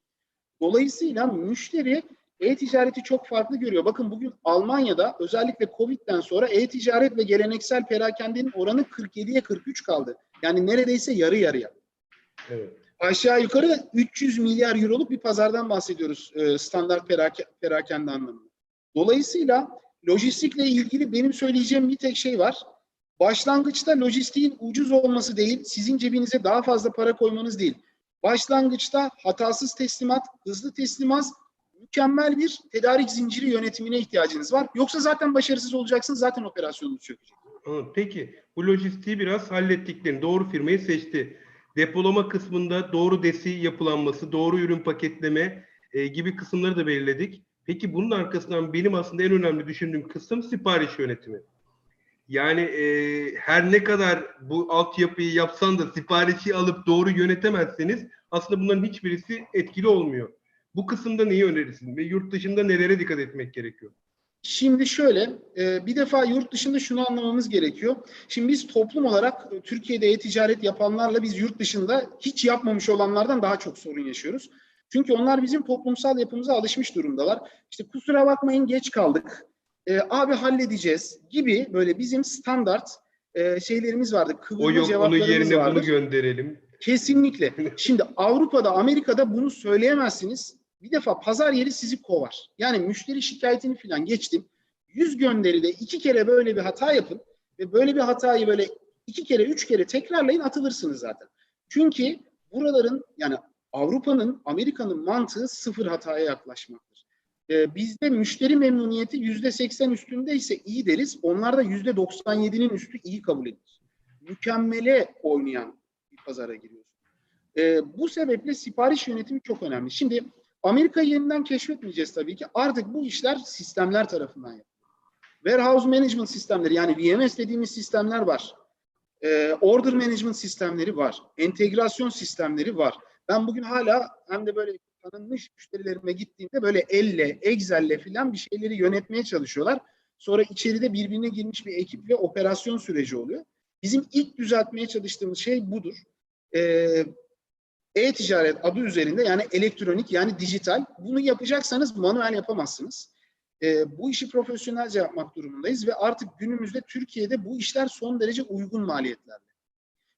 Dolayısıyla müşteri e-ticareti çok farklı görüyor. Bakın bugün Almanya'da özellikle Covid'den sonra e-ticaret ve geleneksel perakendenin oranı 47'ye 43 kaldı. Yani neredeyse yarı yarıya. Evet. Aşağı yukarı 300 milyar euroluk bir pazardan bahsediyoruz standart perakende anlamında. Dolayısıyla lojistikle ilgili benim söyleyeceğim bir tek şey var. Başlangıçta lojistiğin ucuz olması değil, sizin cebinize daha fazla para koymanız değil. Başlangıçta hatasız teslimat, hızlı teslimat, mükemmel bir tedarik zinciri yönetimine ihtiyacınız var. Yoksa zaten başarısız olacaksınız, zaten operasyonunuz çökecek. Peki, bu lojistiği biraz hallettiklerini, doğru firmayı seçti. Depolama kısmında doğru DESI yapılanması, doğru ürün paketleme gibi kısımları da belirledik. Peki bunun arkasından benim aslında en önemli düşündüğüm kısım sipariş yönetimi. Yani her ne kadar bu altyapıyı yapsan da siparişi alıp doğru yönetemezseniz aslında bunların hiçbirisi etkili olmuyor. Bu kısımda neyi önerirsin ve yurt dışında nelere dikkat etmek gerekiyor? Şimdi şöyle, bir defa yurt dışında şunu anlamamız gerekiyor. Şimdi biz toplum olarak Türkiye'de e-ticaret yapanlarla biz yurt dışında hiç yapmamış olanlardan daha çok sorun yaşıyoruz. Çünkü onlar bizim toplumsal yapımıza alışmış durumdalar. İşte kusura bakmayın geç kaldık, abi halledeceğiz gibi böyle bizim standart şeylerimiz vardı. O yok, onun yerine bunu gönderelim. Kesinlikle. Şimdi Avrupa'da, Amerika'da bunu söyleyemezsiniz. Bir defa pazar yeri sizi kovar. Yani müşteri şikayetini falan geçtim. 100 gönderide 2 kere böyle bir hata yapın ve böyle bir hatayı böyle 2 kere 3 kere tekrarlayın, atılırsınız zaten. Çünkü buraların, yani Avrupa'nın, Amerika'nın mantığı sıfır hataya yaklaşmaktır. Bizde müşteri memnuniyeti %80 üstündeyse iyi deriz. Onlarda %97'nin üstü iyi kabul edilir. Mükemmele oynayan bir pazara giriyoruz. Bu sebeple sipariş yönetimi çok önemli. Şimdi Amerika'yı yeniden keşfetmeyeceğiz tabii ki. Artık bu işler sistemler tarafından yapılıyor. Warehouse management sistemleri, yani VMS dediğimiz sistemler var. Order management sistemleri var. Entegrasyon sistemleri var. Ben bugün hala hem de böyle tanınmış müşterilerime gittiğimde böyle elle, Excel'le filan bir şeyleri yönetmeye çalışıyorlar. Sonra içeride birbirine girmiş bir ekip ve operasyon süreci oluyor. Bizim ilk düzeltmeye çalıştığımız şey budur. E-ticaret adı üzerinde, yani elektronik, yani dijital. Bunu yapacaksanız manuel yapamazsınız. Bu işi profesyonelce yapmak durumundayız ve artık günümüzde Türkiye'de bu işler son derece uygun maliyetlerle.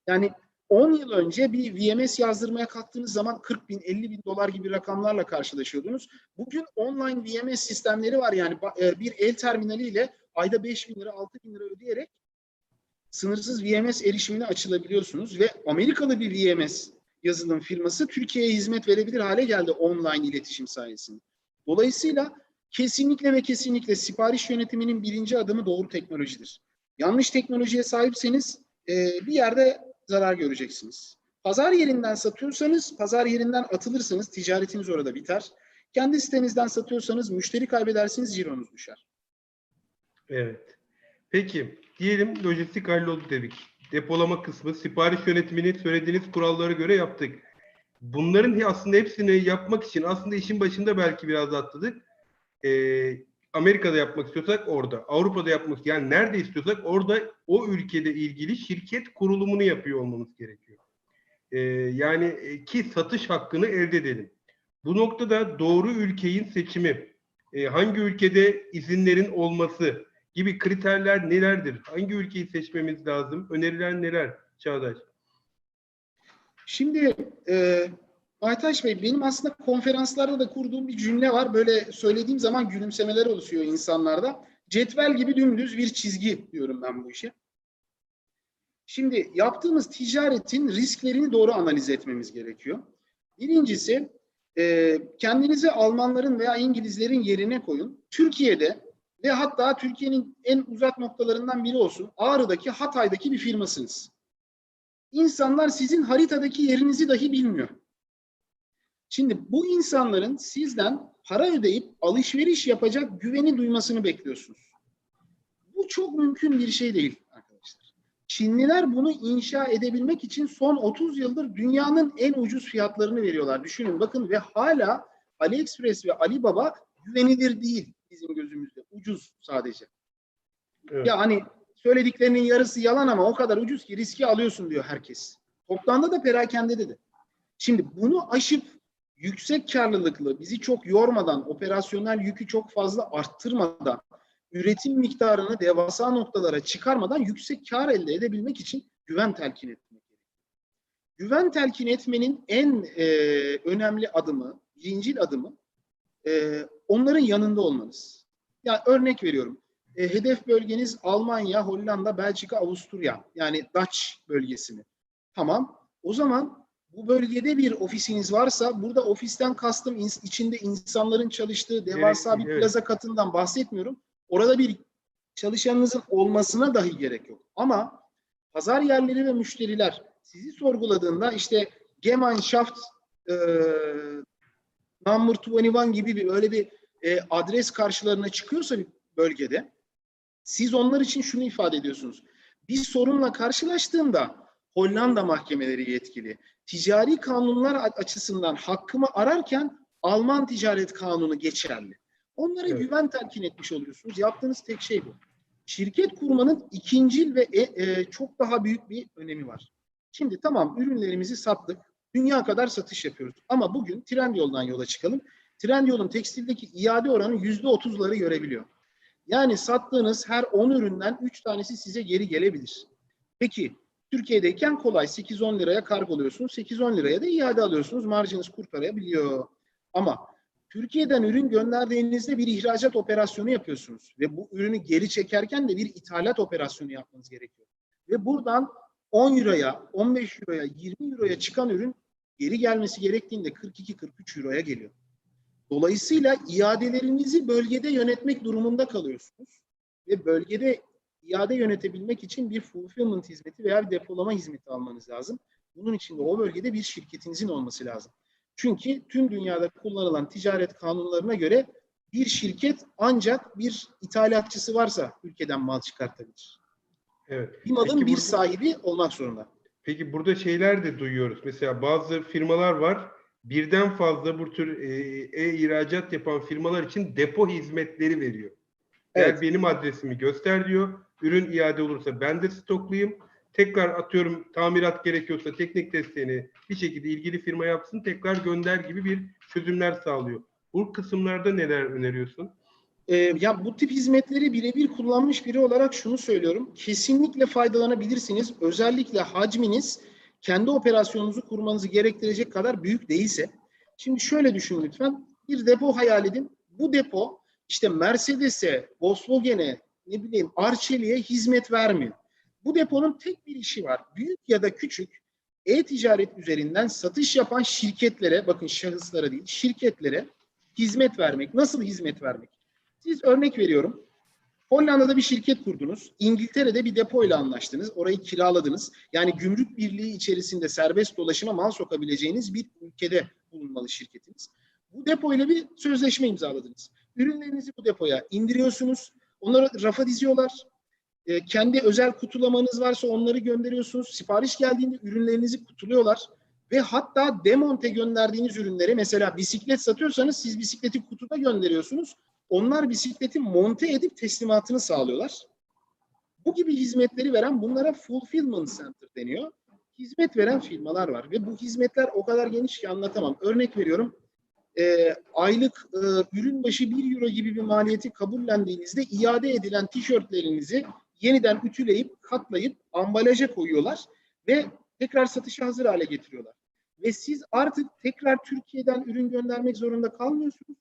Yani 10 yıl önce bir VMS yazdırmaya kalktığınız zaman 40 bin, 50 bin dolar gibi rakamlarla karşılaşıyordunuz. Bugün online VMS sistemleri var, yani bir el terminaliyle ayda 5 bin lira, 6 bin lira ödeyerek sınırsız VMS erişimine açılabiliyorsunuz ve Amerikalı bir VMS yazılım firması Türkiye'ye hizmet verebilir hale geldi online iletişim sayesinde. Dolayısıyla kesinlikle ve kesinlikle sipariş yönetiminin birinci adımı doğru teknolojidir. Yanlış teknolojiye sahipseniz bir yerde zarar göreceksiniz. Pazar yerinden satıyorsanız, pazar yerinden atılırsınız, ticaretiniz orada biter. Kendi sitenizden satıyorsanız müşteri kaybedersiniz, cironuz düşer. Evet. Peki, diyelim lojistik halloldu dedik. Depolama kısmı, sipariş yönetimini söylediğiniz kurallara göre yaptık. Bunların aslında hepsini yapmak için aslında işin başında belki biraz atladık. Amerika'da yapmak istiyorsak orada, Avrupa'da yapmak, yani nerede istiyorsak orada o ülkede ilgili şirket kurulumunu yapıyor olmamız gerekiyor. Yani ki satış hakkını elde edelim. Bu noktada doğru ülkenin seçimi, hangi ülkede izinlerin olması gibi kriterler nelerdir? Hangi ülkeyi seçmemiz lazım? Öneriler neler Çağdaş? Şimdi Aytaç Bey, benim aslında konferanslarda da kurduğum bir cümle var. Böyle söylediğim zaman gülümsemeler oluşuyor insanlarda. Cetvel gibi dümdüz bir çizgi diyorum ben bu işe. Şimdi yaptığımız ticaretin risklerini doğru analiz etmemiz gerekiyor. Birincisi, kendinizi Almanların veya İngilizlerin yerine koyun. Türkiye'de ve hatta Türkiye'nin en uzak noktalarından biri olsun, Ağrı'daki, Hatay'daki bir firmasınız. İnsanlar sizin haritadaki yerinizi dahi bilmiyor. Şimdi bu insanların sizden para ödeyip alışveriş yapacak güveni duymasını bekliyorsunuz. Bu çok mümkün bir şey değil arkadaşlar. Çinliler bunu inşa edebilmek için son 30 yıldır dünyanın en ucuz fiyatlarını veriyorlar. Düşünün bakın, ve hala AliExpress ve Alibaba güvenilir değil bizim gözümüzde. Ucuz sadece. Evet. Ya hani söylediklerinin yarısı yalan ama o kadar ucuz ki riski alıyorsun diyor herkes. Toplamda da perakende de. Şimdi bunu aşıp yüksek karlılıklı, bizi çok yormadan, operasyonel yükü çok fazla arttırmadan, üretim miktarını devasa noktalara çıkarmadan yüksek kar elde edebilmek için güven telkin etmek gerekiyor. Güven telkin etmenin en önemli adımı, birincil adımı onların yanında olmanız. Yani örnek veriyorum. Hedef bölgeniz Almanya, Hollanda, Belçika, Avusturya, yani Dutch bölgesi mi? Tamam. O zaman bu bölgede bir ofisiniz varsa, burada ofisten kastım içinde insanların çalıştığı devasa bir plaza katından bahsetmiyorum. Orada bir çalışanınızın olmasına dahi gerek yok. Ama pazar yerleri ve müşteriler sizi sorguladığında işte Gemeinschaft number 21 gibi öyle bir adres karşılarına çıkıyorsa bir bölgede, siz onlar için şunu ifade ediyorsunuz. Bir sorunla karşılaştığında Hollanda mahkemeleri yetkili. Ticari kanunlar açısından hakkımı ararken Alman ticaret kanunu geçerli. Onlara güven telkin etmiş oluyorsunuz. Yaptığınız tek şey bu. Şirket kurmanın ikincil ve çok daha büyük bir önemi var. Şimdi tamam, ürünlerimizi sattık. Dünya kadar satış yapıyoruz. Ama bugün Trendyol'dan yola çıkalım. Trendyol'un tekstildeki iade oranı %30'ları görebiliyor. Yani sattığınız her 10 üründen 3 tanesi size geri gelebilir. Peki Türkiye'deyken kolay 8-10 liraya kargoluyorsunuz. 8-10 liraya da iade alıyorsunuz. Marjınız kurtarabiliyor. Ama Türkiye'den ürün gönderdiğinizde bir ihracat operasyonu yapıyorsunuz. Ve bu ürünü geri çekerken de bir ithalat operasyonu yapmanız gerekiyor. Ve buradan 10 euroya, 15 euroya, 20 euroya çıkan ürün geri gelmesi gerektiğinde 42-43 euroya geliyor. Dolayısıyla iadelerinizi bölgede yönetmek durumunda kalıyorsunuz. Ve bölgede iade yönetebilmek için bir fulfillment hizmeti veya bir depolama hizmeti almanız lazım. Bunun için de o bölgede bir şirketinizin olması lazım. Çünkü tüm dünyada kullanılan ticaret kanunlarına göre bir şirket ancak bir ithalatçısı varsa ülkeden mal çıkartabilir. Evet. Bir malın Peki bir burada, sahibi olmak zorunda. peki burada şeyler de duyuyoruz. Mesela bazı firmalar var. Birden fazla bu tür ihracat yapan firmalar için depo hizmetleri veriyor. Evet. Eğer benim adresimi göster diyor. Ürün iade olursa ben de stoklayayım. Tekrar atıyorum tamirat gerekiyorsa teknik desteğini bir şekilde ilgili firma yapsın. Tekrar gönder gibi bir çözümler sağlıyor. Bu kısımlarda neler öneriyorsun? Ya bu tip hizmetleri birebir kullanmış biri olarak şunu söylüyorum. Kesinlikle faydalanabilirsiniz. Özellikle hacminiz kendi operasyonunuzu kurmanızı gerektirecek kadar büyük değilse. Şimdi şöyle düşünün lütfen. Bir depo hayal edin. Bu depo işte Mercedes'e, Volkswagen'e, ne bileyim Arçelik'e hizmet vermiyor. Bu deponun tek bir işi var. Büyük ya da küçük e-ticaret üzerinden satış yapan şirketlere, bakın şahıslara değil, şirketlere hizmet vermek. Nasıl hizmet vermek? Siz örnek veriyorum. Hollanda'da bir şirket kurdunuz. İngiltere'de bir depoyla anlaştınız. Orayı kiraladınız. Yani gümrük birliği içerisinde serbest dolaşıma mal sokabileceğiniz bir ülkede bulunmalı şirketiniz. Bu depoyla bir sözleşme imzaladınız. Ürünlerinizi bu depoya indiriyorsunuz. Onları rafa diziyorlar. Kendi özel kutulamanız varsa onları gönderiyorsunuz. Sipariş geldiğinde ürünlerinizi kutuluyorlar. Ve hatta demonte gönderdiğiniz ürünleri, mesela bisiklet satıyorsanız siz bisikleti kutuda gönderiyorsunuz. Onlar bisikleti monte edip teslimatını sağlıyorlar. Bu gibi hizmetleri veren, bunlara fulfillment center deniyor. Hizmet veren firmalar var ve bu hizmetler o kadar geniş ki anlatamam. Örnek veriyorum, aylık ürün başı 1 euro gibi bir maliyeti kabullendiğinizde iade edilen tişörtlerinizi yeniden ütüleyip, katlayıp ambalaja koyuyorlar ve tekrar satışa hazır hale getiriyorlar. Ve siz artık tekrar Türkiye'den ürün göndermek zorunda kalmıyorsunuz.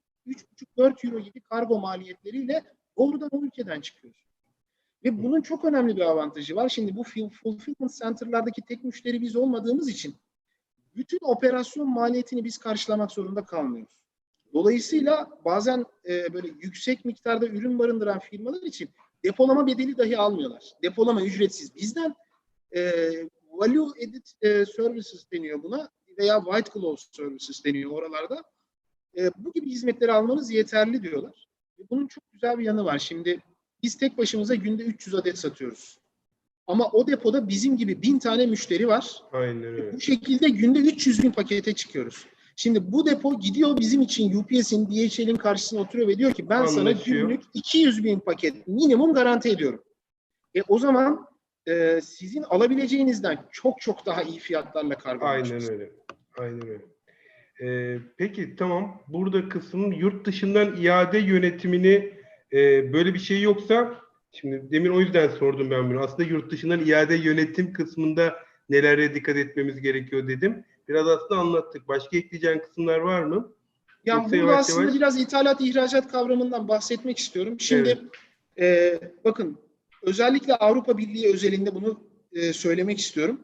3,5-4 euro gibi kargo maliyetleriyle doğrudan o ülkeden çıkıyorsunuz. Ve bunun çok önemli bir avantajı var. Şimdi bu fulfillment center'lardaki tek müşteri biz olmadığımız için bütün operasyon maliyetini biz karşılamak zorunda kalmıyoruz. Dolayısıyla bazen böyle yüksek miktarda ürün barındıran firmalar için depolama bedeli dahi almıyorlar. Depolama ücretsiz. Bizden value added services deniyor buna veya white glove services deniyor oralarda. Bu gibi hizmetleri almanız yeterli diyorlar. Bunun çok güzel bir yanı var. Şimdi biz tek başımıza günde 300 adet satıyoruz. Ama o depoda bizim gibi 1000 tane müşteri var. Aynen öyle. Bu şekilde günde 300 bin pakete çıkıyoruz. Şimdi bu depo gidiyor bizim için UPS'in, DHL'in karşısına oturuyor ve diyor ki ben sana günlük 200 bin paket minimum garanti ediyorum. O zaman sizin alabileceğinizden çok çok daha iyi fiyatlarla kargo Aynen öyle. Aynen öyle. Peki tamam. Burada kısmın yurt dışından iade yönetimini böyle bir şey yoksa, şimdi demin o yüzden sordum ben bunu. Aslında yurt dışından iade yönetim kısmında nelere dikkat etmemiz gerekiyor dedim. Biraz aslında anlattık. Başka ekleyeceğin kısımlar var mı? Yani burada yavaş aslında yavaş biraz ithalat ihracat kavramından bahsetmek istiyorum. Şimdi bakın özellikle Avrupa Birliği özelinde bunu söylemek istiyorum.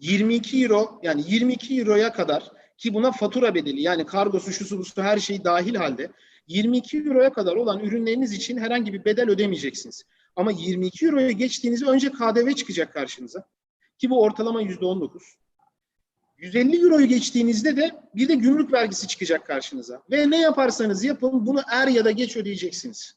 22 euro, yani 22 euroya kadar, ki buna fatura bedeli, yani kargosu, şusu busu her şey dahil halde 22 euroya kadar olan ürünleriniz için herhangi bir bedel ödemeyeceksiniz. Ama 22 euroya geçtiğinizde önce KDV çıkacak karşınıza. Ki bu ortalama %19. 150 euroyu geçtiğinizde de bir de gümrük vergisi çıkacak karşınıza. Ve ne yaparsanız yapın bunu er ya da geç ödeyeceksiniz.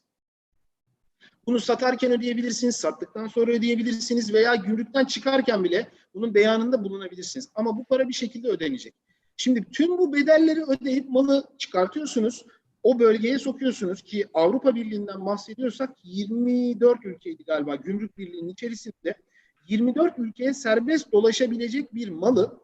Bunu satarken ödeyebilirsiniz, sattıktan sonra ödeyebilirsiniz veya gümrükten çıkarken bile bunun beyanında bulunabilirsiniz. Ama bu para bir şekilde ödenecek. Şimdi tüm bu bedelleri ödeyip malı çıkartıyorsunuz, o bölgeye sokuyorsunuz ki Avrupa Birliği'nden bahsediyorsak 24 ülkeydi galiba Gümrük Birliği'nin içerisinde, 24 ülkeye serbest dolaşabilecek bir malı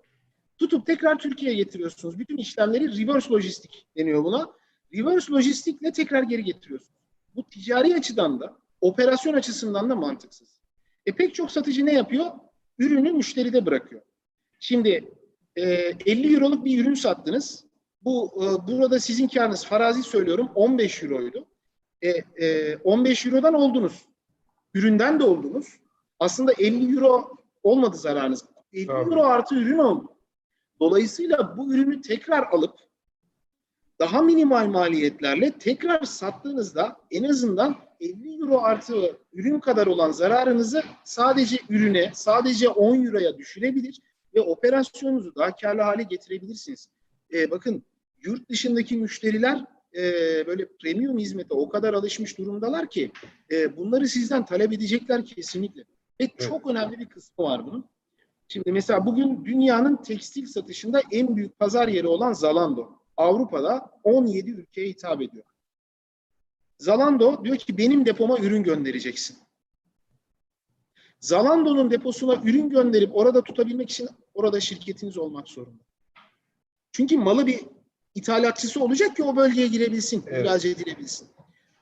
tutup tekrar Türkiye'ye getiriyorsunuz. Bütün işlemleri reverse lojistik deniyor buna. Reverse lojistikle tekrar geri getiriyorsunuz. Bu ticari açıdan da, operasyon açısından da mantıksız. Pek çok satıcı ne yapıyor? ürünü müşteride bırakıyor. Şimdi 50 euroluk bir ürün sattınız. Burada sizin karınız, farazi söylüyorum, 15 euroydu. 15 eurodan oldunuz. Üründen de oldunuz. Aslında 50 euro olmadı zararınız. 50 euro artı ürün oldu. Dolayısıyla bu ürünü tekrar alıp daha minimal maliyetlerle tekrar sattığınızda en azından 50 euro artı ürün kadar olan zararınızı sadece ürüne, sadece 10 euroya düşürebilir ve operasyonunuzu daha karlı hale getirebilirsiniz. Bakın, yurt dışındaki müşteriler böyle premium hizmete o kadar alışmış durumdalar ki bunları sizden talep edecekler kesinlikle. Ve çok önemli bir kısmı var bunun. Şimdi mesela bugün dünyanın tekstil satışında en büyük pazar yeri olan Zalando, Avrupa'da 17 ülkeye hitap ediyor. Zalando diyor ki benim depoma ürün göndereceksin. Zalando'nun deposuna ürün gönderip orada tutabilmek için orada şirketiniz olmak zorunda. Çünkü malı bir ithalatçısı olacak ki o bölgeye girebilsin, ihraç edilebilsin.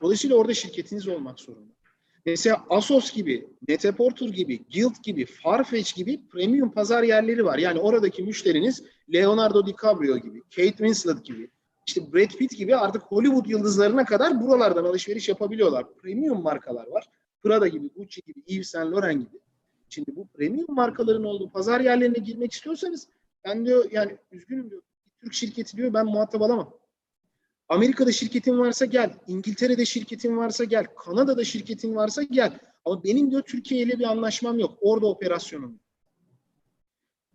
Dolayısıyla orada şirketiniz olmak zorunda. Mesela Asos gibi, Net-a-Porter gibi, Guild gibi, Farfetch gibi premium pazar yerleri var. Yani oradaki müşteriniz Leonardo DiCaprio gibi, Kate Winslet gibi, işte Brad Pitt gibi artık Hollywood yıldızlarına kadar buralardan alışveriş yapabiliyorlar. Premium markalar var. Prada gibi, Gucci gibi, Yves Saint Laurent gibi. Şimdi bu premium markaların olduğu pazar yerlerine girmek istiyorsanız ben diyor yani üzgünüm diyor. Türk şirketi diyor ben muhatap alamam. Amerika'da şirketin varsa gel. İngiltere'de şirketin varsa gel. Kanada'da şirketin varsa gel. Ama benim diyor Türkiye ile bir anlaşmam yok. Orada operasyonum.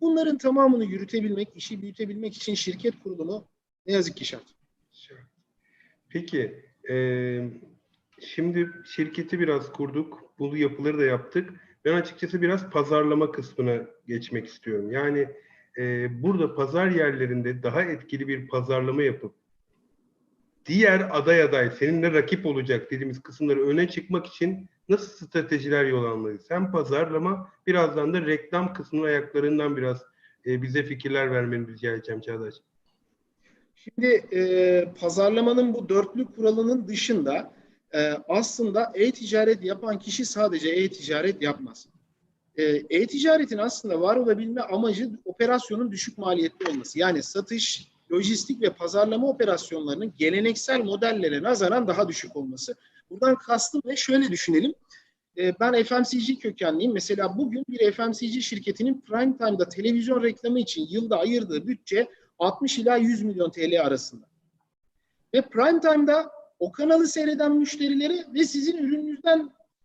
Bunların tamamını yürütebilmek, işi büyütebilmek için şirket kurulumu ne yazık ki şart. Peki, şimdi şirketi biraz kurduk. Bu yapıları da yaptık. Ben açıkçası biraz pazarlama kısmına geçmek istiyorum. Yani burada pazar yerlerinde daha etkili bir pazarlama yapıp diğer aday seninle rakip olacak dediğimiz kısımları öne çıkmak için nasıl stratejiler yol almalıyız? Hem pazarlama, birazdan da reklam kısmının ayaklarından biraz bize fikirler vermeni rica edeceğim Çağdaş. Şimdi pazarlamanın bu dörtlü kuralının dışında aslında e-ticaret yapan kişi sadece e-ticaret yapmaz. E-ticaretin aslında var olabilme amacı operasyonun düşük maliyetli olması. Yani satış, lojistik ve pazarlama operasyonlarının geleneksel modellere nazaran daha düşük olması. Buradan kastım ne? Şöyle düşünelim. Ben FMCG kökenliyim. Mesela bugün bir FMCG şirketinin prime time'da televizyon reklamı için yılda ayırdığı bütçe 60 ila 100 milyon TL arasında. Ve prime time'da o kanalı seyreden müşterilere ve sizin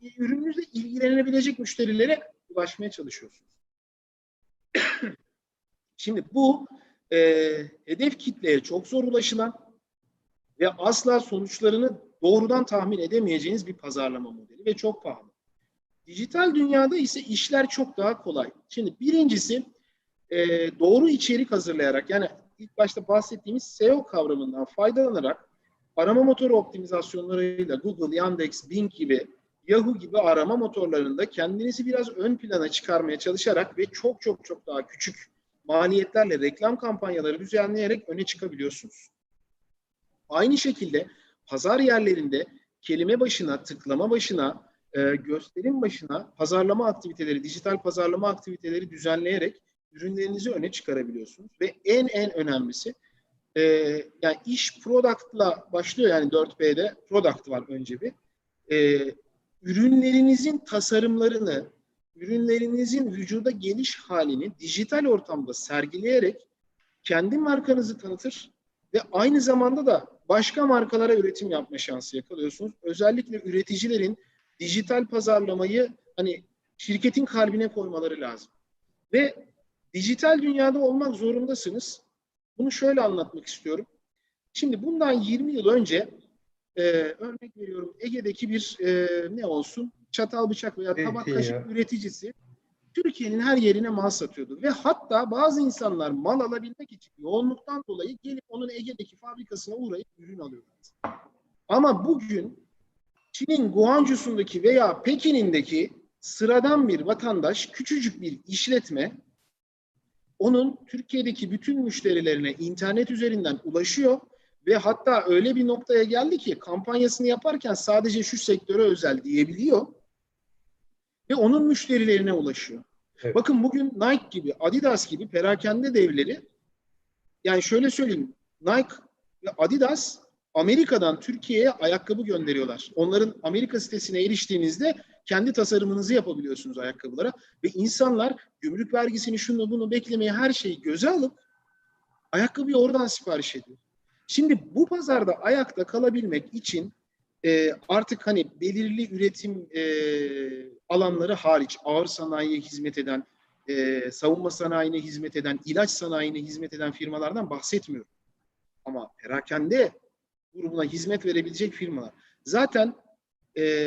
ürününüzle ilgilenebilecek müşterilere ulaşmaya çalışıyorsunuz. Şimdi bu hedef kitleye çok zor ulaşılan ve asla sonuçlarını doğrudan tahmin edemeyeceğiniz bir pazarlama modeli ve çok pahalı. Dijital dünyada ise işler çok daha kolay. Şimdi birincisi doğru içerik hazırlayarak, yani ilk başta bahsettiğimiz SEO kavramından faydalanarak arama motoru optimizasyonlarıyla Google, Yandex, Bing gibi, Yahoo gibi arama motorlarında kendinizi biraz ön plana çıkarmaya çalışarak ve çok daha küçük maliyetlerle reklam kampanyaları düzenleyerek öne çıkabiliyorsunuz. Aynı şekilde pazar yerlerinde kelime başına, tıklama başına, gösterim başına pazarlama aktiviteleri, dijital pazarlama aktiviteleri düzenleyerek ürünlerinizi öne çıkarabiliyorsunuz. Ve en önemlisi yani iş product'la başlıyor, yani 4P'de product var önce bir. Ürünlerinizin tasarımlarını, ürünlerinizin vücuda geliş halini dijital ortamda sergileyerek kendi markanızı tanıtır ve aynı zamanda da başka markalara üretim yapma şansı yakalıyorsunuz. Özellikle üreticilerin dijital pazarlamayı hani şirketin kalbine koymaları lazım. Ve dijital dünyada olmak zorundasınız. Bunu şöyle anlatmak istiyorum. Şimdi bundan 20 yıl önce örnek veriyorum, Ege'deki bir ne olsun, çatal bıçak veya tabak kaşık üreticisi Türkiye'nin her yerine mal satıyordu. Ve hatta bazı insanlar mal alabilmek için yoğunluktan dolayı gelip onun Ege'deki fabrikasına uğrayıp ürün alıyorlar. Ama bugün Çin'in Guangzhou'sundaki veya Pekin'indeki sıradan bir vatandaş, küçücük bir işletme, onun Türkiye'deki bütün müşterilerine internet üzerinden ulaşıyor ve hatta öyle bir noktaya geldi ki kampanyasını yaparken sadece şu sektöre özel diyebiliyor ve onun müşterilerine ulaşıyor. Evet. Bakın bugün Nike gibi, Adidas gibi perakende devleri, yani şöyle söyleyeyim, Nike ve Adidas Amerika'dan Türkiye'ye ayakkabı gönderiyorlar. Onların Amerika sitesine eriştiğinizde kendi tasarımınızı yapabiliyorsunuz ayakkabılara ve insanlar gümrük vergisini, şunu bunu beklemeye, her şeyi göze alıp ayakkabıyı oradan sipariş ediyor. Şimdi bu pazarda ayakta kalabilmek için artık hani belirli üretim alanları hariç, ağır sanayiye hizmet eden, savunma sanayine hizmet eden, ilaç sanayine hizmet eden firmalardan bahsetmiyorum. Ama perakende grubuna hizmet verebilecek firmalar. Zaten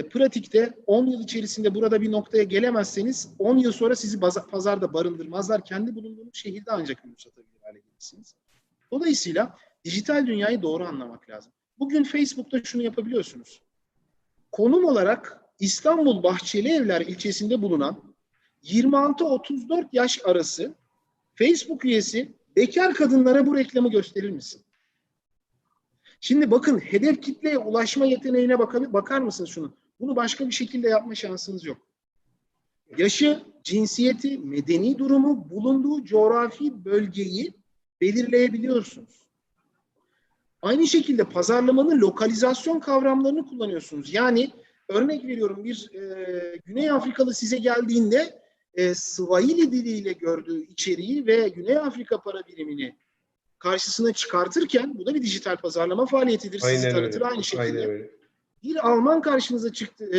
pratikte 10 yıl içerisinde burada bir noktaya gelemezseniz 10 yıl sonra sizi pazarda barındırmazlar. Kendi bulunduğunuz şehirde ancak ürün satabilir hale gelirsiniz. Dolayısıyla dijital dünyayı doğru anlamak lazım. Bugün Facebook'ta şunu yapabiliyorsunuz. Konum olarak İstanbul Bahçelievler ilçesinde bulunan 26-34 yaş arası Facebook üyesi bekar kadınlara bu reklamı gösterir misin? Şimdi bakın, hedef kitleye ulaşma yeteneğine bakar mısınız şunu? Bunu başka bir şekilde yapma şansınız yok. Yaşı, cinsiyeti, medeni durumu, bulunduğu coğrafi bölgeyi belirleyebiliyorsunuz. Aynı şekilde pazarlamanın lokalizasyon kavramlarını kullanıyorsunuz. Yani örnek veriyorum, bir Güney Afrikalı size geldiğinde Swahili diliyle gördüğü içeriği ve Güney Afrika para birimini karşısına çıkartırken, bu da bir dijital pazarlama faaliyetidir. Sizi Aynen tanıtır öyle. aynı şekilde. Aynen öyle. Bir Alman karşınıza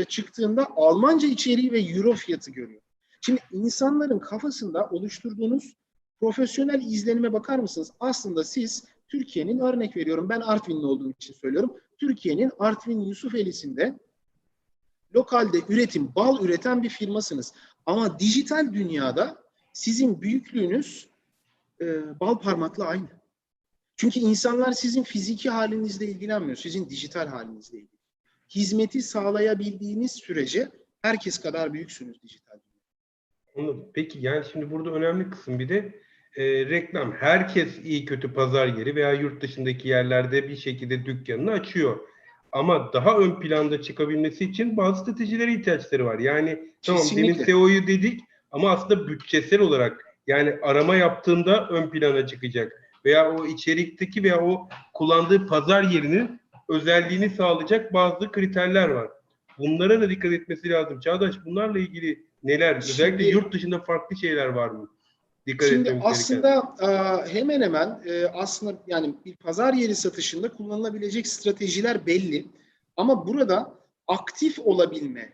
çıktığında Almanca içeriği ve euro fiyatı görüyor. Şimdi insanların kafasında oluşturduğunuz profesyonel izlenime bakar mısınız? Aslında siz Türkiye'nin, örnek veriyorum, ben Artvinli olduğum için söylüyorum, Türkiye'nin Artvin Yusufeli'sinde lokalde bal üreten bir firmasınız. Ama dijital dünyada sizin büyüklüğünüz bal parmakla aynı. Çünkü insanlar sizin fiziki halinizle ilgilenmiyor, sizin dijital halinizle ilgileniyor. Hizmeti sağlayabildiğiniz sürece herkes kadar büyüksünüz dijital dünyada. Anladım. Peki yani şimdi burada önemli kısım bir de reklam. Herkes iyi kötü pazar yeri veya yurt dışındaki yerlerde bir şekilde dükkanını açıyor. Ama daha ön planda çıkabilmesi için bazı stratejilere ihtiyaçları var. Yani tamam, demin Kesinlikle. SEO'yu dedik ama aslında bütçesel olarak, yani arama yaptığında ön plana çıkacak. Veya o içerikteki veya o kullandığı pazar yerinin özelliğini sağlayacak bazı kriterler var. Bunlara da dikkat etmesi lazım. Çağdaş, bunlarla ilgili neler? Özellikle yurt dışında farklı şeyler var mı? Dikkat Şimdi etmemiz gereken. aslında hemen hemen aslında yani bir pazar yeri satışında kullanılabilecek stratejiler belli. Ama burada aktif olabilme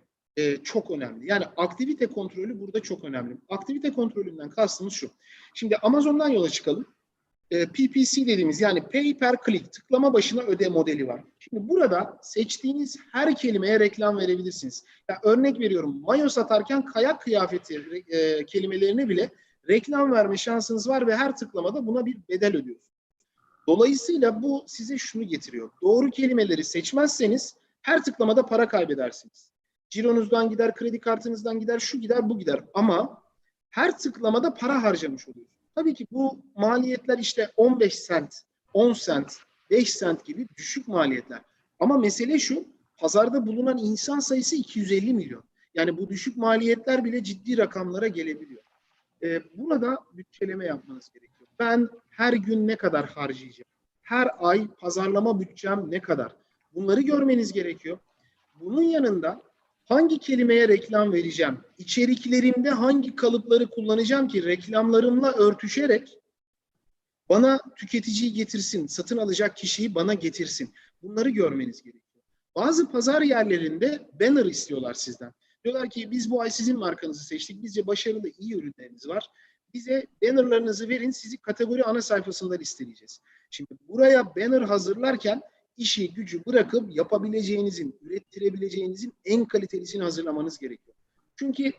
çok önemli. Yani aktivite kontrolü burada çok önemli. Aktivite kontrolünden kastımız şu. Şimdi Amazon'dan yola çıkalım. PPC dediğimiz, yani Pay Per Click, tıklama başına öde modeli var. Şimdi burada seçtiğiniz her kelimeye reklam verebilirsiniz. Ya örnek veriyorum, mayo satarken kayak kıyafeti kelimelerine bile reklam verme şansınız var ve her tıklamada buna bir bedel ödüyorsunuz. Dolayısıyla bu size şunu getiriyor. Doğru kelimeleri seçmezseniz her tıklamada para kaybedersiniz. Cironuzdan gider, kredi kartınızdan gider, şu gider, bu gider. Ama her tıklamada para harcamış oluyorsunuz. Tabii ki bu maliyetler işte 15 sent, 10 sent, 5 sent gibi düşük maliyetler. Ama mesele şu, pazarda bulunan insan sayısı 250 milyon. Yani bu düşük maliyetler bile ciddi rakamlara gelebiliyor. Burada bütçeleme yapmanız gerekiyor. Ben her gün ne kadar harcayacağım? Her ay pazarlama bütçem ne kadar? Bunları görmeniz gerekiyor. Bunun yanında hangi kelimeye reklam vereceğim? İçeriklerimde hangi kalıpları kullanacağım ki reklamlarımla örtüşerek bana tüketiciyi getirsin, satın alacak kişiyi bana getirsin. Bunları görmeniz gerekiyor. Bazı pazar yerlerinde banner istiyorlar sizden. Diyorlar ki biz bu ay sizin markanızı seçtik. Bizce başarılı, iyi ürünleriniz var. Bize bannerlarınızı verin, sizi kategori ana sayfasında listeleyeceğiz. Şimdi buraya banner hazırlarken işi gücü bırakıp yapabileceğinizin, ürettirebileceğinizin en kalitelisini hazırlamanız gerekiyor. Çünkü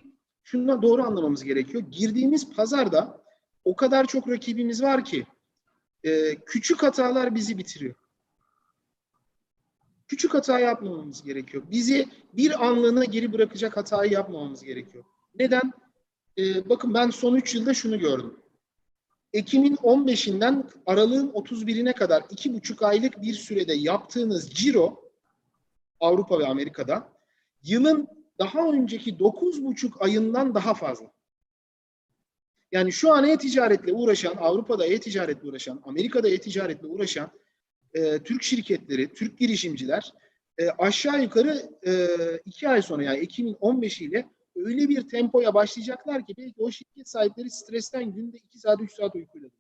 şunu doğru anlamamız gerekiyor. Girdiğimiz pazarda o kadar çok rakibimiz var ki küçük hatalar bizi bitiriyor. Küçük hata yapmamamız gerekiyor. Bizi bir anlığına geri bırakacak hatayı yapmamamız gerekiyor. Neden? Bakın ben son 3 yılda şunu gördüm. Ekim'in 15'inden Aralık'ın 31'ine kadar 2,5 aylık bir sürede yaptığınız ciro Avrupa ve Amerika'da yılın daha önceki 9,5 ayından daha fazla. Yani şu an e-ticaretle uğraşan, Avrupa'da e-ticaretle uğraşan, Amerika'da e-ticaretle uğraşan Türk şirketleri, Türk girişimciler aşağı yukarı 2 ay sonra, yani Ekim'in 15'i ile öyle bir tempoya başlayacaklar ki belki o şirket sahipleri stresten günde 2 saat 3 saat uykuyla duracak.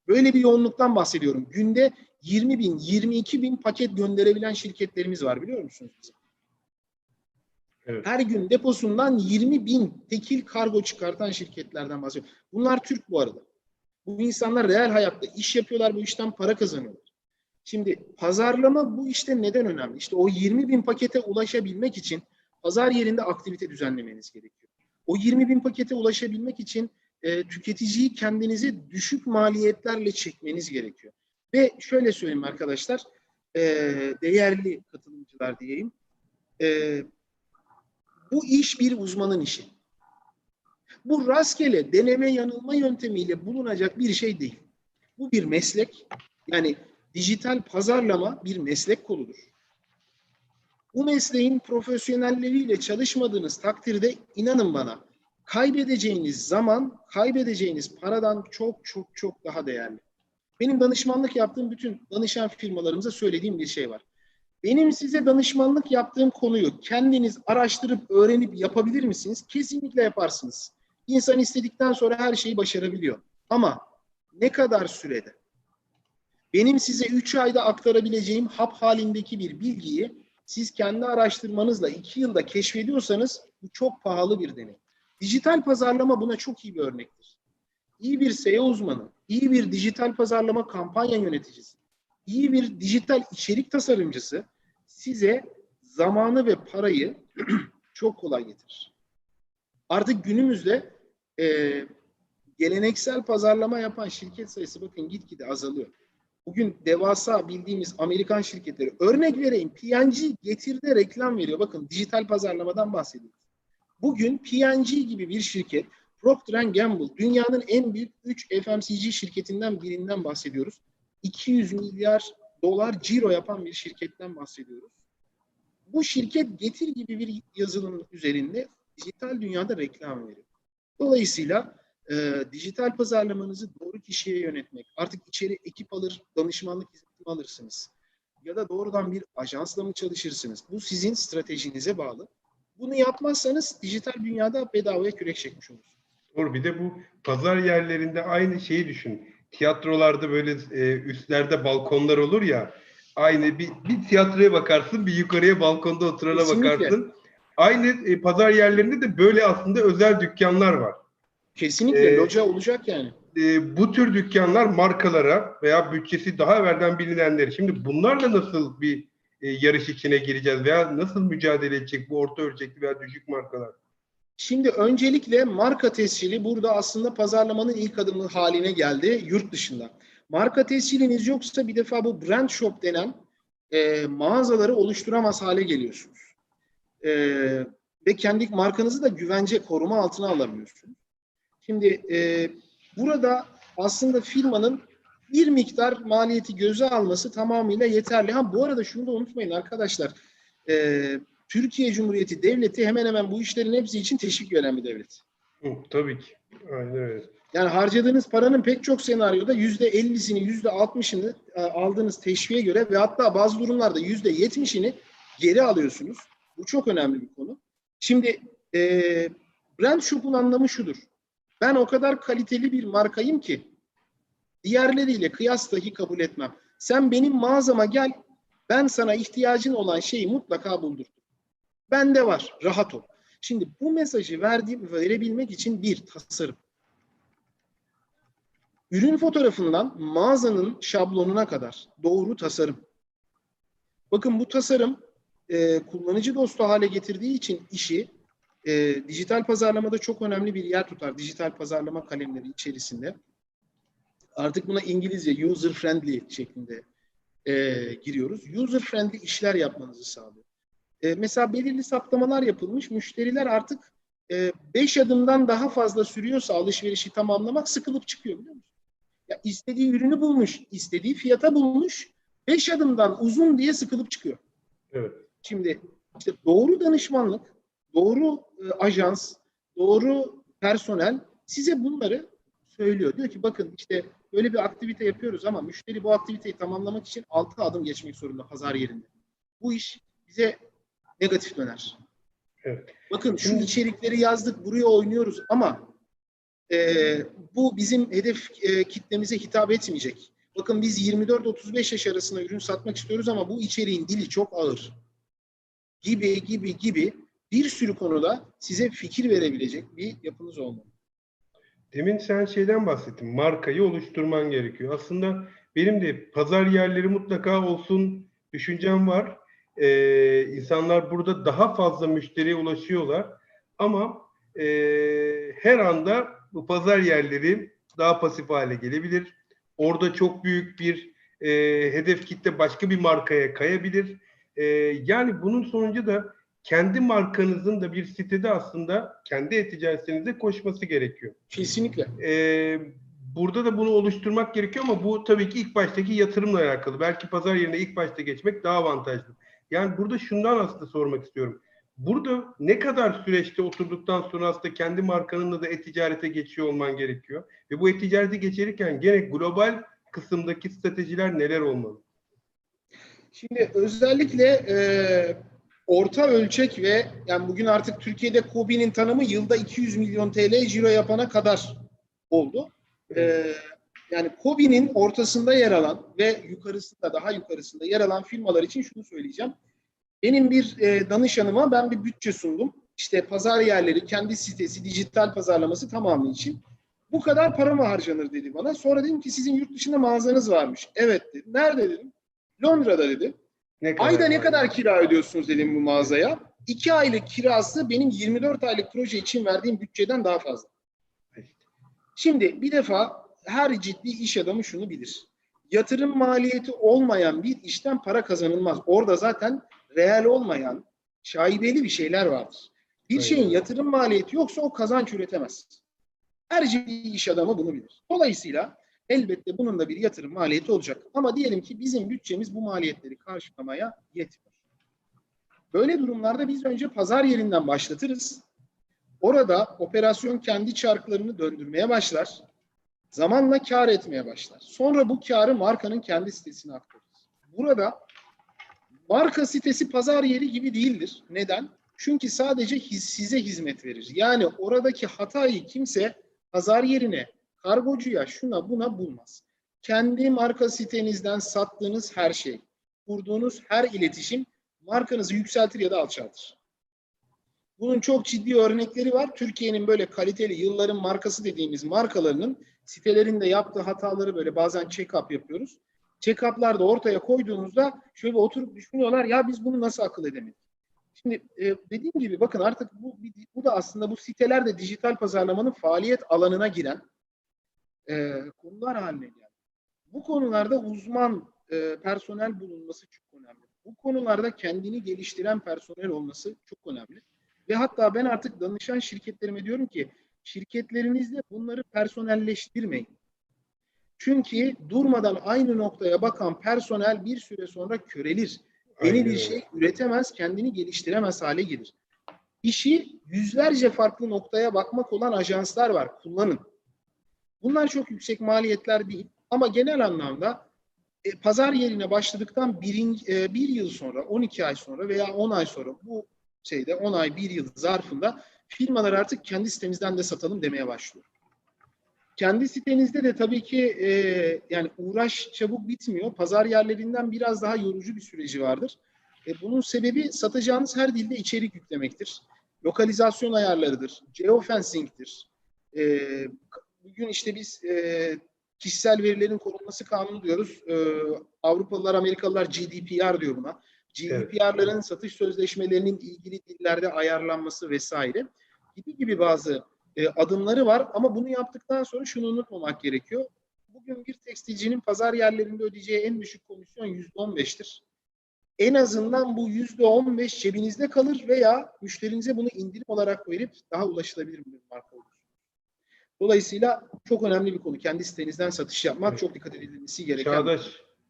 Böyle bir yoğunluktan bahsediyorum. Günde 20 bin, 22 bin paket gönderebilen şirketlerimiz var, biliyor musunuz? Evet. Her gün deposundan 20 bin tekil kargo çıkartan şirketlerden bahsediyorum. Bunlar Türk bu arada. Bu insanlar reel hayatta iş yapıyorlar, bu işten para kazanıyorlar. Şimdi pazarlama bu işte neden önemli? İşte o 20 bin pakete ulaşabilmek için pazar yerinde aktivite düzenlemeniz gerekiyor. O 20 bin pakete ulaşabilmek için tüketiciyi kendinize düşük maliyetlerle çekmeniz gerekiyor. Ve şöyle söyleyeyim arkadaşlar, değerli katılımcılar diyeyim, bu iş bir uzmanın işi. Bu rastgele deneme yanılma yöntemiyle bulunacak bir şey değil. Bu bir meslek. Yani dijital pazarlama bir meslek koludur. Bu mesleğin profesyonelleriyle çalışmadığınız takdirde inanın bana kaybedeceğiniz zaman, kaybedeceğiniz paradan çok çok çok daha değerli. Benim danışmanlık yaptığım bütün danışan firmalarımıza söylediğim bir şey var. Benim size danışmanlık yaptığım konuyu kendiniz araştırıp öğrenip yapabilir misiniz? Kesinlikle yaparsınız. İnsan istedikten sonra her şeyi başarabiliyor. Ama ne kadar sürede? Benim size 3 ayda aktarabileceğim hap halindeki bir bilgiyi siz kendi araştırmanızla 2 yılda keşfediyorsanız bu çok pahalı bir deney. Dijital pazarlama buna çok iyi bir örnektir. İyi bir SEO uzmanı, iyi bir dijital pazarlama kampanya yöneticisi, iyi bir dijital içerik tasarımcısı size zamanı ve parayı çok kolay getirir. Artık günümüzde geleneksel pazarlama yapan şirket sayısı bakın gitgide azalıyor. Bugün devasa bildiğimiz Amerikan şirketleri, örnek vereyim, P&G Getir'de reklam veriyor. Bakın dijital pazarlamadan bahsediyoruz. Bugün P&G gibi bir şirket, Procter & Gamble, dünyanın en büyük 3 FMCG şirketinden birinden bahsediyoruz. 200 milyar dolar ciro yapan bir şirketten bahsediyoruz. Bu şirket Getir gibi bir yazılım üzerinde dijital dünyada reklam veriyor. Dolayısıyla dijital pazarlamanızı doğru kişiye yönetmek, artık içeri ekip alır, danışmanlık hizmeti alırsınız ya da doğrudan bir ajansla mı çalışırsınız? Bu sizin stratejinize bağlı. Bunu yapmazsanız dijital dünyada bedavaya kürek çekmiş olursunuz. Doğru. Bir de bu pazar yerlerinde aynı şeyi düşün. Tiyatrolarda böyle üstlerde balkonlar olur ya. Aynı bir tiyatroya bakarsın, bir yukarıya balkonda oturana Kesinlikle. bakarsın. Aynı pazar yerlerinde de böyle aslında özel dükkanlar var. Kesinlikle loca olacak yani. Bu tür dükkanlar markalara veya bütçesi daha evvelden bilinenleri. Şimdi bunlarla nasıl bir yarış içine gireceğiz veya nasıl mücadele edecek bu orta ölçekli veya düşük markalar? Şimdi öncelikle marka tescili burada aslında pazarlamanın ilk adımı haline geldi yurt dışında. Marka tesciliniz yoksa bir defa bu brand shop denen mağazaları oluşturamaz hale geliyorsunuz. Ve kendi markanızı da güvence koruma altına alamıyorsunuz. Şimdi burada aslında firmanın bir miktar maliyeti göze alması tamamıyla yeterli. Ha bu arada şunu da unutmayın arkadaşlar. Türkiye Cumhuriyeti Devleti hemen hemen bu işlerin hepsi için teşvik veren bir devlet. Tabii ki. Aynen öyle. Yani harcadığınız paranın pek çok senaryoda %50'sini, %60'ını aldığınız teşviğe göre ve hatta bazı durumlarda %70'ini geri alıyorsunuz. Bu çok önemli bir konu. Şimdi brand shop'un anlamı şudur. Ben o kadar kaliteli bir markayım ki diğerleriyle kıyas dahi kabul etmem. Sen benim mağazama gel, ben sana ihtiyacın olan şeyi mutlaka buldurdum. Bende var, rahat ol. Şimdi bu mesajı verebilmek için bir tasarım. Ürün fotoğrafından mağazanın şablonuna kadar doğru tasarım. Bakın bu tasarım kullanıcı dostu hale getirdiği için işi dijital pazarlamada çok önemli bir yer tutar. Dijital pazarlama kalemleri içerisinde. Artık buna İngilizce user friendly şeklinde giriyoruz. User friendly işler yapmanızı sağlıyor. Mesela belirli saptamalar yapılmış. Müşteriler artık 5 adımdan daha fazla sürüyorsa alışverişi tamamlamak sıkılıp çıkıyor biliyor musun? Ya istediği ürünü bulmuş, istediği fiyata bulmuş. 5 adımdan uzun diye sıkılıp çıkıyor. Evet. Şimdi işte doğru danışmanlık, doğru ajans, doğru personel size bunları söylüyor. Diyor ki bakın işte böyle bir aktivite yapıyoruz ama müşteri bu aktiviteyi tamamlamak için 6 adım geçmek zorunda pazar yerinde. Bu iş bize negatif döner. Evet. Bakın şu içerikleri yazdık, buraya oynuyoruz ama bu bizim hedef kitlemize hitap etmeyecek. Bakın biz 24-35 yaş arasında ürün satmak istiyoruz ama bu içeriğin dili çok ağır. Gibi bir sürü konuda size fikir verebilecek bir yapınız olmalı. Demin sen şeyden bahsettin. Markayı oluşturman gerekiyor. Aslında benim de pazar yerleri mutlaka olsun düşüncem var. İnsanlar burada daha fazla müşteriye ulaşıyorlar. Ama her anda bu pazar yerleri daha pasif hale gelebilir. Orada çok büyük bir hedef kitle başka bir markaya kayabilir. Yani bunun sonucu da kendi markanızın da bir sitede aslında kendi e-ticaretinize koşması gerekiyor. Kesinlikle. Burada da bunu oluşturmak gerekiyor ama bu tabii ki ilk baştaki yatırımla alakalı. Belki pazar yerine ilk başta geçmek daha avantajlı. Yani burada şundan aslında sormak istiyorum. Burada ne kadar süreçte oturduktan sonra aslında kendi markanınla da e-ticarete geçiyor olman gerekiyor? Ve bu e-ticarete geçerirken gene global kısımdaki stratejiler neler olmalı? Şimdi özellikle orta ölçek ve yani bugün artık Türkiye'de KOBİ'nin tanımı yılda 200 milyon TL ciro yapana kadar oldu. Yani KOBİ'nin ortasında yer alan ve yukarısında, daha yukarısında yer alan firmalar için şunu söyleyeceğim. Benim bir danışanıma ben bir bütçe sundum. İşte pazar yerleri, kendi sitesi, dijital pazarlaması tamamı için. Bu kadar para mı harcanır dedi bana. Sonra dedim ki sizin yurt dışında mağazanız varmış. Evet dedi. Nerede dedim. Londra'da dedi. Ayda ne kadar kira ödüyorsunuz dedim bu mağazaya. 2 aylık kirası benim 24 aylık proje için verdiğim bütçeden daha fazla. Şimdi bir defa her ciddi iş adamı şunu bilir. Yatırım maliyeti olmayan bir işten para kazanılmaz. Orada zaten reel olmayan, şaibeli bir şeyler vardır. Bir şeyin yatırım maliyeti yoksa o kazanç üretemez. Her ciddi iş adamı bunu bilir. Dolayısıyla elbette bunun da bir yatırım maliyeti olacak. Ama diyelim ki bizim bütçemiz bu maliyetleri karşılamaya yetmiyor. Böyle durumlarda biz önce pazar yerinden başlatırız. Orada operasyon kendi çarklarını döndürmeye başlar. Zamanla kar etmeye başlar. Sonra bu karı markanın kendi sitesine aktarırız. Burada marka sitesi pazar yeri gibi değildir. Neden? Çünkü sadece size hizmet verir. Yani oradaki hatayı kimse pazar yerine, kargocuya, şuna buna bulmaz. Kendi marka sitenizden sattığınız her şey, kurduğunuz her iletişim markanızı yükseltir ya da alçaltır. Bunun çok ciddi örnekleri var. Türkiye'nin böyle kaliteli yılların markası dediğimiz markalarının sitelerinde yaptığı hataları böyle bazen check-up yapıyoruz. Check-up'larda ortaya koyduğunuzda şöyle oturup düşünüyorlar ya biz bunu nasıl akıl edemedik? Şimdi dediğim gibi bakın artık bu da aslında bu siteler de dijital pazarlamanın faaliyet alanına giren konular haline geldi. Bu konularda uzman personel bulunması çok önemli. Bu konularda kendini geliştiren personel olması çok önemli. Ve hatta ben artık danışan şirketlerime diyorum ki şirketlerinizde bunları personelleştirmeyin. Çünkü durmadan aynı noktaya bakan personel bir süre sonra körelir. Yeni bir şey üretemez, kendini geliştiremez hale gelir. İşi yüzlerce farklı noktaya bakmak olan ajanslar var. Kullanın. Bunlar çok yüksek maliyetler değil. Ama genel anlamda pazar yerine başladıktan bir yıl sonra, 12 ay sonra veya 10 ay sonra bu 10 ay, 1 yıl zarfında firmalar artık kendi sitemizden de satalım demeye başlıyor. Kendi sitenizde de tabii ki yani uğraş çabuk bitmiyor. Pazar yerlerinden biraz daha yorucu bir süreci vardır. Bunun sebebi satacağınız her dilde içerik yüklemektir. Lokalizasyon ayarlarıdır. Geofencing'tir. Bugün işte biz kişisel verilerin korunması kanunu diyoruz. Avrupalılar, Amerikalılar GDPR diyor buna. GDPR'ların satış sözleşmelerinin ilgili dillerde ayarlanması vesaire gibi bazı adımları var ama bunu yaptıktan sonra şunu unutmamak gerekiyor. Bugün bir tekstilcinin pazar yerlerinde ödeyeceği en düşük komisyon %15'tir. En azından bu %15 cebinizde kalır veya müşterinize bunu indirim olarak verip daha ulaşılabilir bir marka olur. Dolayısıyla çok önemli bir konu. Kendi sitenizden satış yapmak çok dikkat edilmesi gereken. Çağdaş,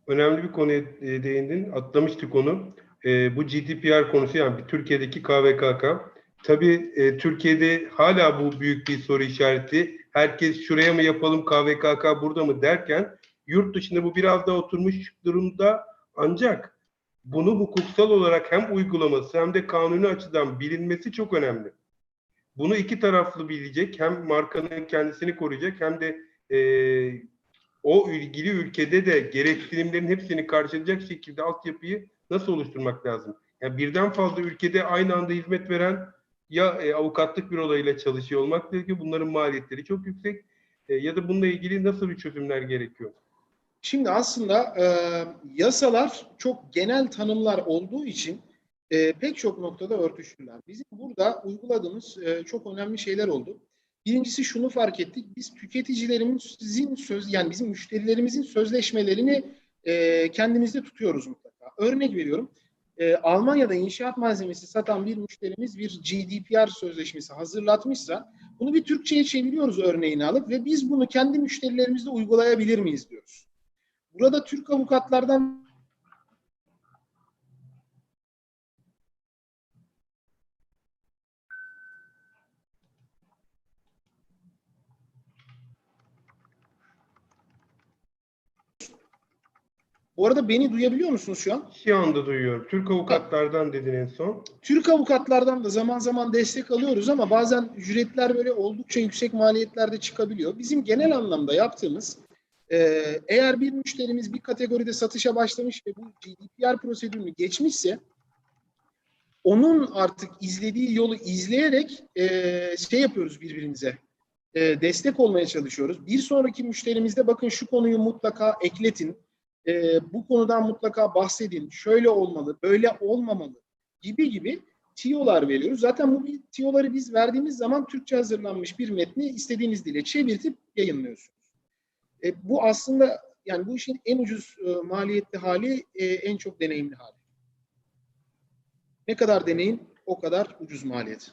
önemli bir konuya değindin. Atlamıştık onu. Bu GDPR konusu yani Türkiye'deki KVKK. Tabii Türkiye'de hala bu büyük bir soru işareti. herkes şuraya mı yapalım, KVKK burada mı derken yurt dışında bu biraz daha oturmuş durumda, ancak bunu hukuksal olarak hem uygulaması hem de kanuni açıdan bilinmesi çok önemli. Bunu iki taraflı bilecek, hem markanın kendisini koruyacak hem de o ilgili ülkede de gereksinimlerin hepsini karşılayacak şekilde altyapıyı nasıl oluşturmak lazım? Yani birden fazla ülkede aynı anda hizmet veren ya avukatlık bürolarıyla çalışıyor olmakla ilgili, bunların maliyetleri çok yüksek, ya da bununla ilgili nasıl bir çözümler gerekiyor? Şimdi aslında yasalar çok genel tanımlar olduğu için pek çok noktada örtüşürler. Bizim burada uyguladığımız çok önemli şeyler oldu. Birincisi şunu fark ettik. Biz tüketicilerimizin yani bizim müşterilerimizin sözleşmelerini kendimizde tutuyoruz mutlaka. Örnek veriyorum. Almanya'da inşaat malzemesi satan bir müşterimiz bir GDPR sözleşmesi hazırlatmışsa bunu bir Türkçe'ye çeviriyoruz örneğini alıp ve biz bunu kendi müşterilerimizde uygulayabilir miyiz diyoruz. Burada Türk avukatlardan bu arada beni duyabiliyor musunuz şu an? Şu anda duyuyorum. Türk avukatlardan dedin en son. Türk avukatlardan da zaman zaman destek alıyoruz ama bazen ücretler böyle oldukça yüksek maliyetlerde çıkabiliyor. Bizim genel anlamda yaptığımız eğer bir müşterimiz bir kategoride satışa başlamış ve bu GDPR prosedürünü geçmişse onun artık izlediği yolu izleyerek şey yapıyoruz birbirimize. Destek olmaya çalışıyoruz. Bir sonraki müşterimizde bakın şu konuyu mutlaka ekletin. Bu konudan mutlaka bahsedin. Şöyle olmalı, böyle olmamalı gibi tiyolar veriyoruz. Zaten bu tiyoları biz verdiğimiz zaman Türkçe hazırlanmış bir metni istediğiniz dile çevirtip yayınlıyorsunuz. Bu aslında yani bu işin en ucuz maliyetli hali, en çok deneyimli hali. Ne kadar deneyim, o kadar ucuz maliyet.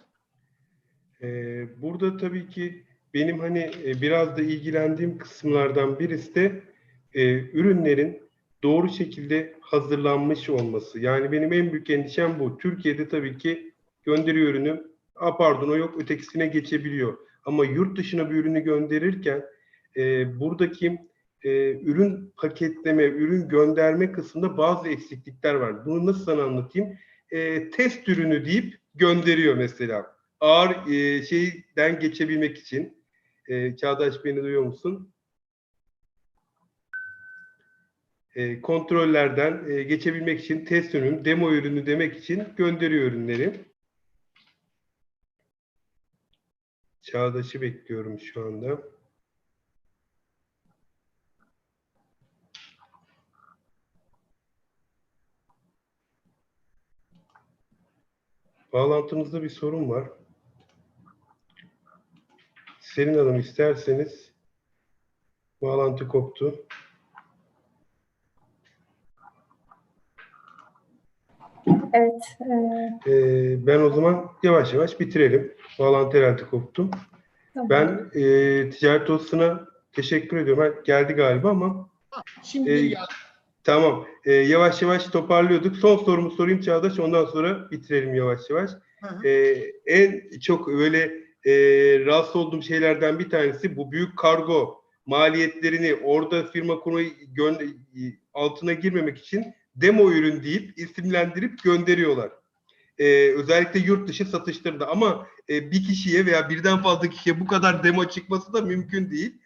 Burada tabii ki benim hani biraz da ilgilendiğim kısımlardan birisi de ürünlerin doğru şekilde hazırlanmış olması. Yani benim en büyük endişem bu. Türkiye'de tabii ki gönderiyor ürünü, pardon o yok, ötekisine geçebiliyor. Ama yurt dışına bir ürünü gönderirken buradaki ürün paketleme, ürün gönderme kısmında bazı eksiklikler var. Bunu nasıl sana anlatayım? Test ürünü deyip gönderiyor mesela. Ağır şeyden geçebilmek için. Çağdaş, beni duyuyor musun? Kontrollerden geçebilmek için test ürünü, demo ürünü demek için gönderiyor ürünleri. Çağdaş'ı bekliyorum şu anda. Bağlantımızda bir sorun var. Selin Hanım, isterseniz bağlantı koptu. Evet. Ben o zaman yavaş yavaş bitirelim. Bağlantı herhalde koptu. Tamam. Ben ticaret odasına teşekkür ediyorum. Geldi galiba ama. Şimdi tamam. Yavaş yavaş toparlıyorduk. Son sorumu sorayım Çağdaş. Ondan sonra bitirelim yavaş yavaş. En çok böyle rahatsız olduğum şeylerden bir tanesi bu büyük kargo maliyetlerini orada firma kurmayı altına girmemek için demo ürün deyip isimlendirip gönderiyorlar. Özellikle yurt dışı satışlarında, ama bir kişiye veya birden fazla kişiye bu kadar demo çıkması da mümkün değil.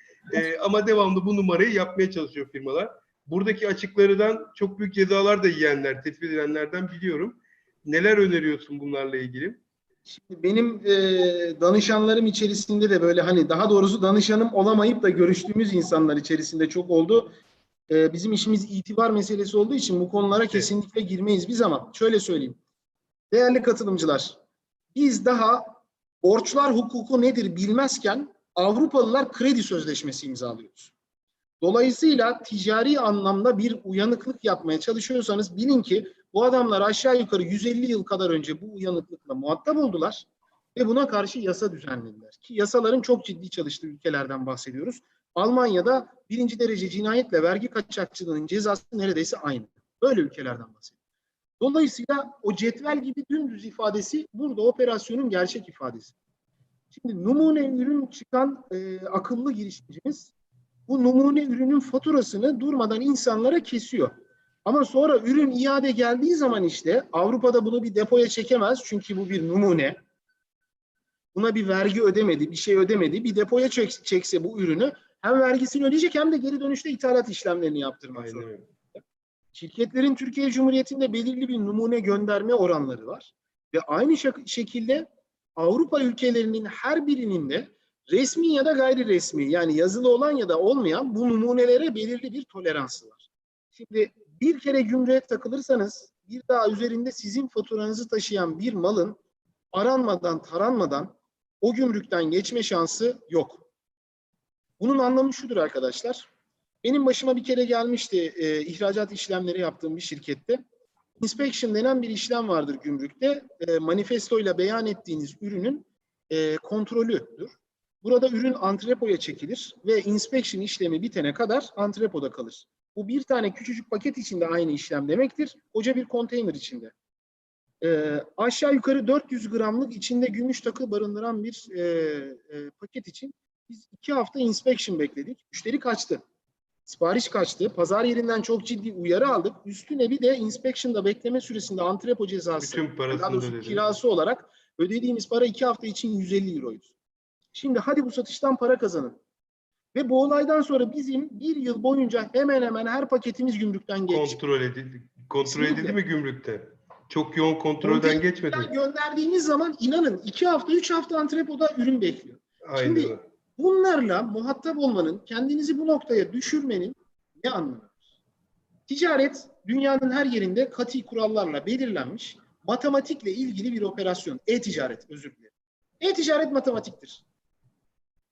Ama devamlı bu numarayı yapmaya çalışıyor firmalar. Buradaki açıklardan çok büyük cezalar da yiyenler, tespit edilenlerden biliyorum. Neler öneriyorsun bunlarla ilgili? Şimdi benim danışanlarım içerisinde de böyle hani daha doğrusu danışanım olamayıp da görüştüğümüz insanlar içerisinde çok oldu. Bizim işimiz itibar meselesi olduğu için bu konulara kesinlikle girmeyiz biz, ama şöyle söyleyeyim. Değerli katılımcılar, biz daha borçlar hukuku nedir bilmezken Avrupalılar kredi sözleşmesi imzalıyoruz. Dolayısıyla ticari anlamda bir uyanıklık yapmaya çalışıyorsanız bilin ki bu adamlar aşağı yukarı 150 yıl kadar önce bu uyanıklıkla muhatap oldular ve buna karşı yasa düzenlediler. Ki yasaların çok ciddi çalıştığı ülkelerden bahsediyoruz. Almanya'da 1. derece cinayetle vergi kaçakçılığının cezası neredeyse aynı. Böyle ülkelerden bahsediyoruz. Dolayısıyla o cetvel gibi dümdüz ifadesi burada operasyonun gerçek ifadesi. Şimdi numune ürün çıkan akıllı girişimcimiz bu numune ürünün faturasını durmadan insanlara kesiyor. Ama sonra ürün iade geldiği zaman işte Avrupa'da bunu bir depoya çekemez. Çünkü bu bir numune. Buna bir vergi ödemedi, bir şey ödemedi. Bir depoya çekse bu ürünü hem vergisini ödeyecek hem de geri dönüşte ithalat işlemlerini yaptırmak zorunda. Şirketlerin Türkiye Cumhuriyeti'nde belirli bir numune gönderme oranları var. Ve aynı şekilde Avrupa ülkelerinin her birinin de resmi ya da gayri resmi, yani yazılı olan ya da olmayan bu numunelere belirli bir toleransı var. Şimdi bir kere gümrüğe takılırsanız bir daha üzerinde sizin faturanızı taşıyan bir malın aranmadan, taranmadan o gümrükten geçme şansı yok. Bunun anlamı şudur arkadaşlar. Benim başıma bir kere gelmişti ihracat işlemleri yaptığım bir şirkette. Inspection denen bir işlem vardır gümrükte. Manifestoyla beyan ettiğiniz ürünün kontrolüdür. Burada ürün antrepoya çekilir ve inspection işlemi bitene kadar antrepoda kalır. Bu bir tane küçücük paket içinde aynı işlem demektir. Koca bir konteyner içinde. Aşağı yukarı 400 gramlık içinde gümüş takı barındıran bir paket için biz 2 hafta inspection bekledik. Müşteri kaçtı. Sipariş kaçtı. Pazar yerinden çok ciddi uyarı aldık. Üstüne bir de inspection'da bekleme süresinde antrepo cezası, daha doğrusu kirası olarak ödediğimiz para 2 hafta için 150 euroydu. Şimdi hadi bu satıştan para kazanın. Ve bu olaydan sonra bizim bir yıl boyunca hemen hemen her paketimiz gümrükten geçti. Kontrol edildi mi gümrükte? Çok yoğun kontrolden geçmedi. Gönderdiğimiz zaman inanın 2 hafta 3 hafta antrepoda ürün bekliyor. Aynen. Şimdi bunlarla muhatap olmanın, kendinizi bu noktaya düşürmenin ne anlamı var? Ticaret dünyanın her yerinde katı kurallarla belirlenmiş matematikle ilgili bir operasyon. E-ticaret, özür dilerim. E-ticaret matematiktir.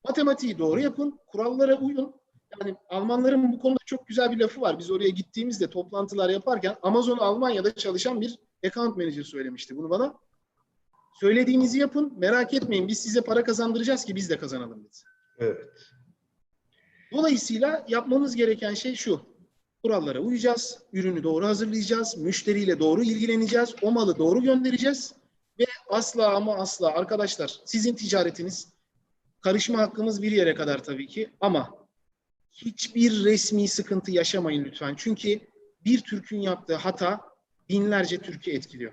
Matematiği doğru yapın, kurallara uyun. Yani Almanların bu konuda çok güzel bir lafı var. Biz oraya gittiğimizde toplantılar yaparken Amazon Almanya'da çalışan bir account manager söylemişti bunu bana. Söylediğinizi yapın, merak etmeyin. Biz size para kazandıracağız ki biz de kazanalım dedi. Evet. Dolayısıyla yapmamız gereken şey şu. Kurallara uyacağız, ürünü doğru hazırlayacağız, müşteriyle doğru ilgileneceğiz, o malı doğru göndereceğiz ve asla ama asla arkadaşlar sizin ticaretiniz, karışma hakkımız bir yere kadar tabii ki ama hiçbir resmi sıkıntı yaşamayın lütfen. Çünkü bir Türk'ün yaptığı hata binlerce Türk'ü etkiliyor.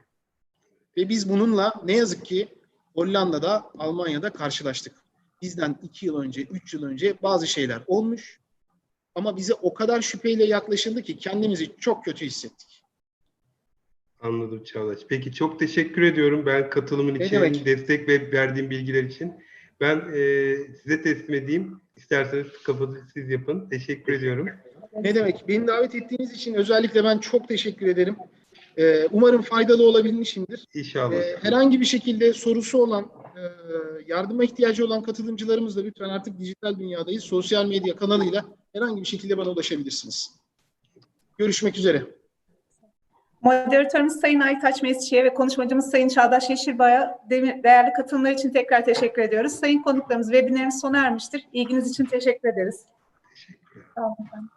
Ve biz bununla ne yazık ki Hollanda'da, Almanya'da karşılaştık. Bizden 2 yıl önce, 3 yıl önce bazı şeyler olmuş. Ama bize o kadar şüpheyle yaklaşıldı ki kendimizi çok kötü hissettik. Anladım Çağdaş. Peki çok teşekkür ediyorum ben katılımın için, destek ve verdiğim bilgiler için. Ben size teslim edeyim. İsterseniz kafanızı siz yapın. Teşekkür ediyorum. Ne demek? Beni davet ettiğiniz için özellikle ben çok teşekkür ederim. Umarım faydalı olabilmişimdir. İnşallah. Herhangi bir şekilde sorusu olan, yardıma ihtiyacı olan katılımcılarımız da lütfen artık dijital dünyadayız. Sosyal medya kanalıyla herhangi bir şekilde bana ulaşabilirsiniz. Görüşmek üzere. Moderatörümüz Sayın Aytaç Mesci'ye ve konuşmacımız Sayın Çağdaş Yeşilbay'a değerli katılımlar için tekrar teşekkür ediyoruz. Sayın konuklarımız, webinarımız sona ermiştir. İlginiz için teşekkür ederiz. Teşekkür ederim. Sağ olun efendim.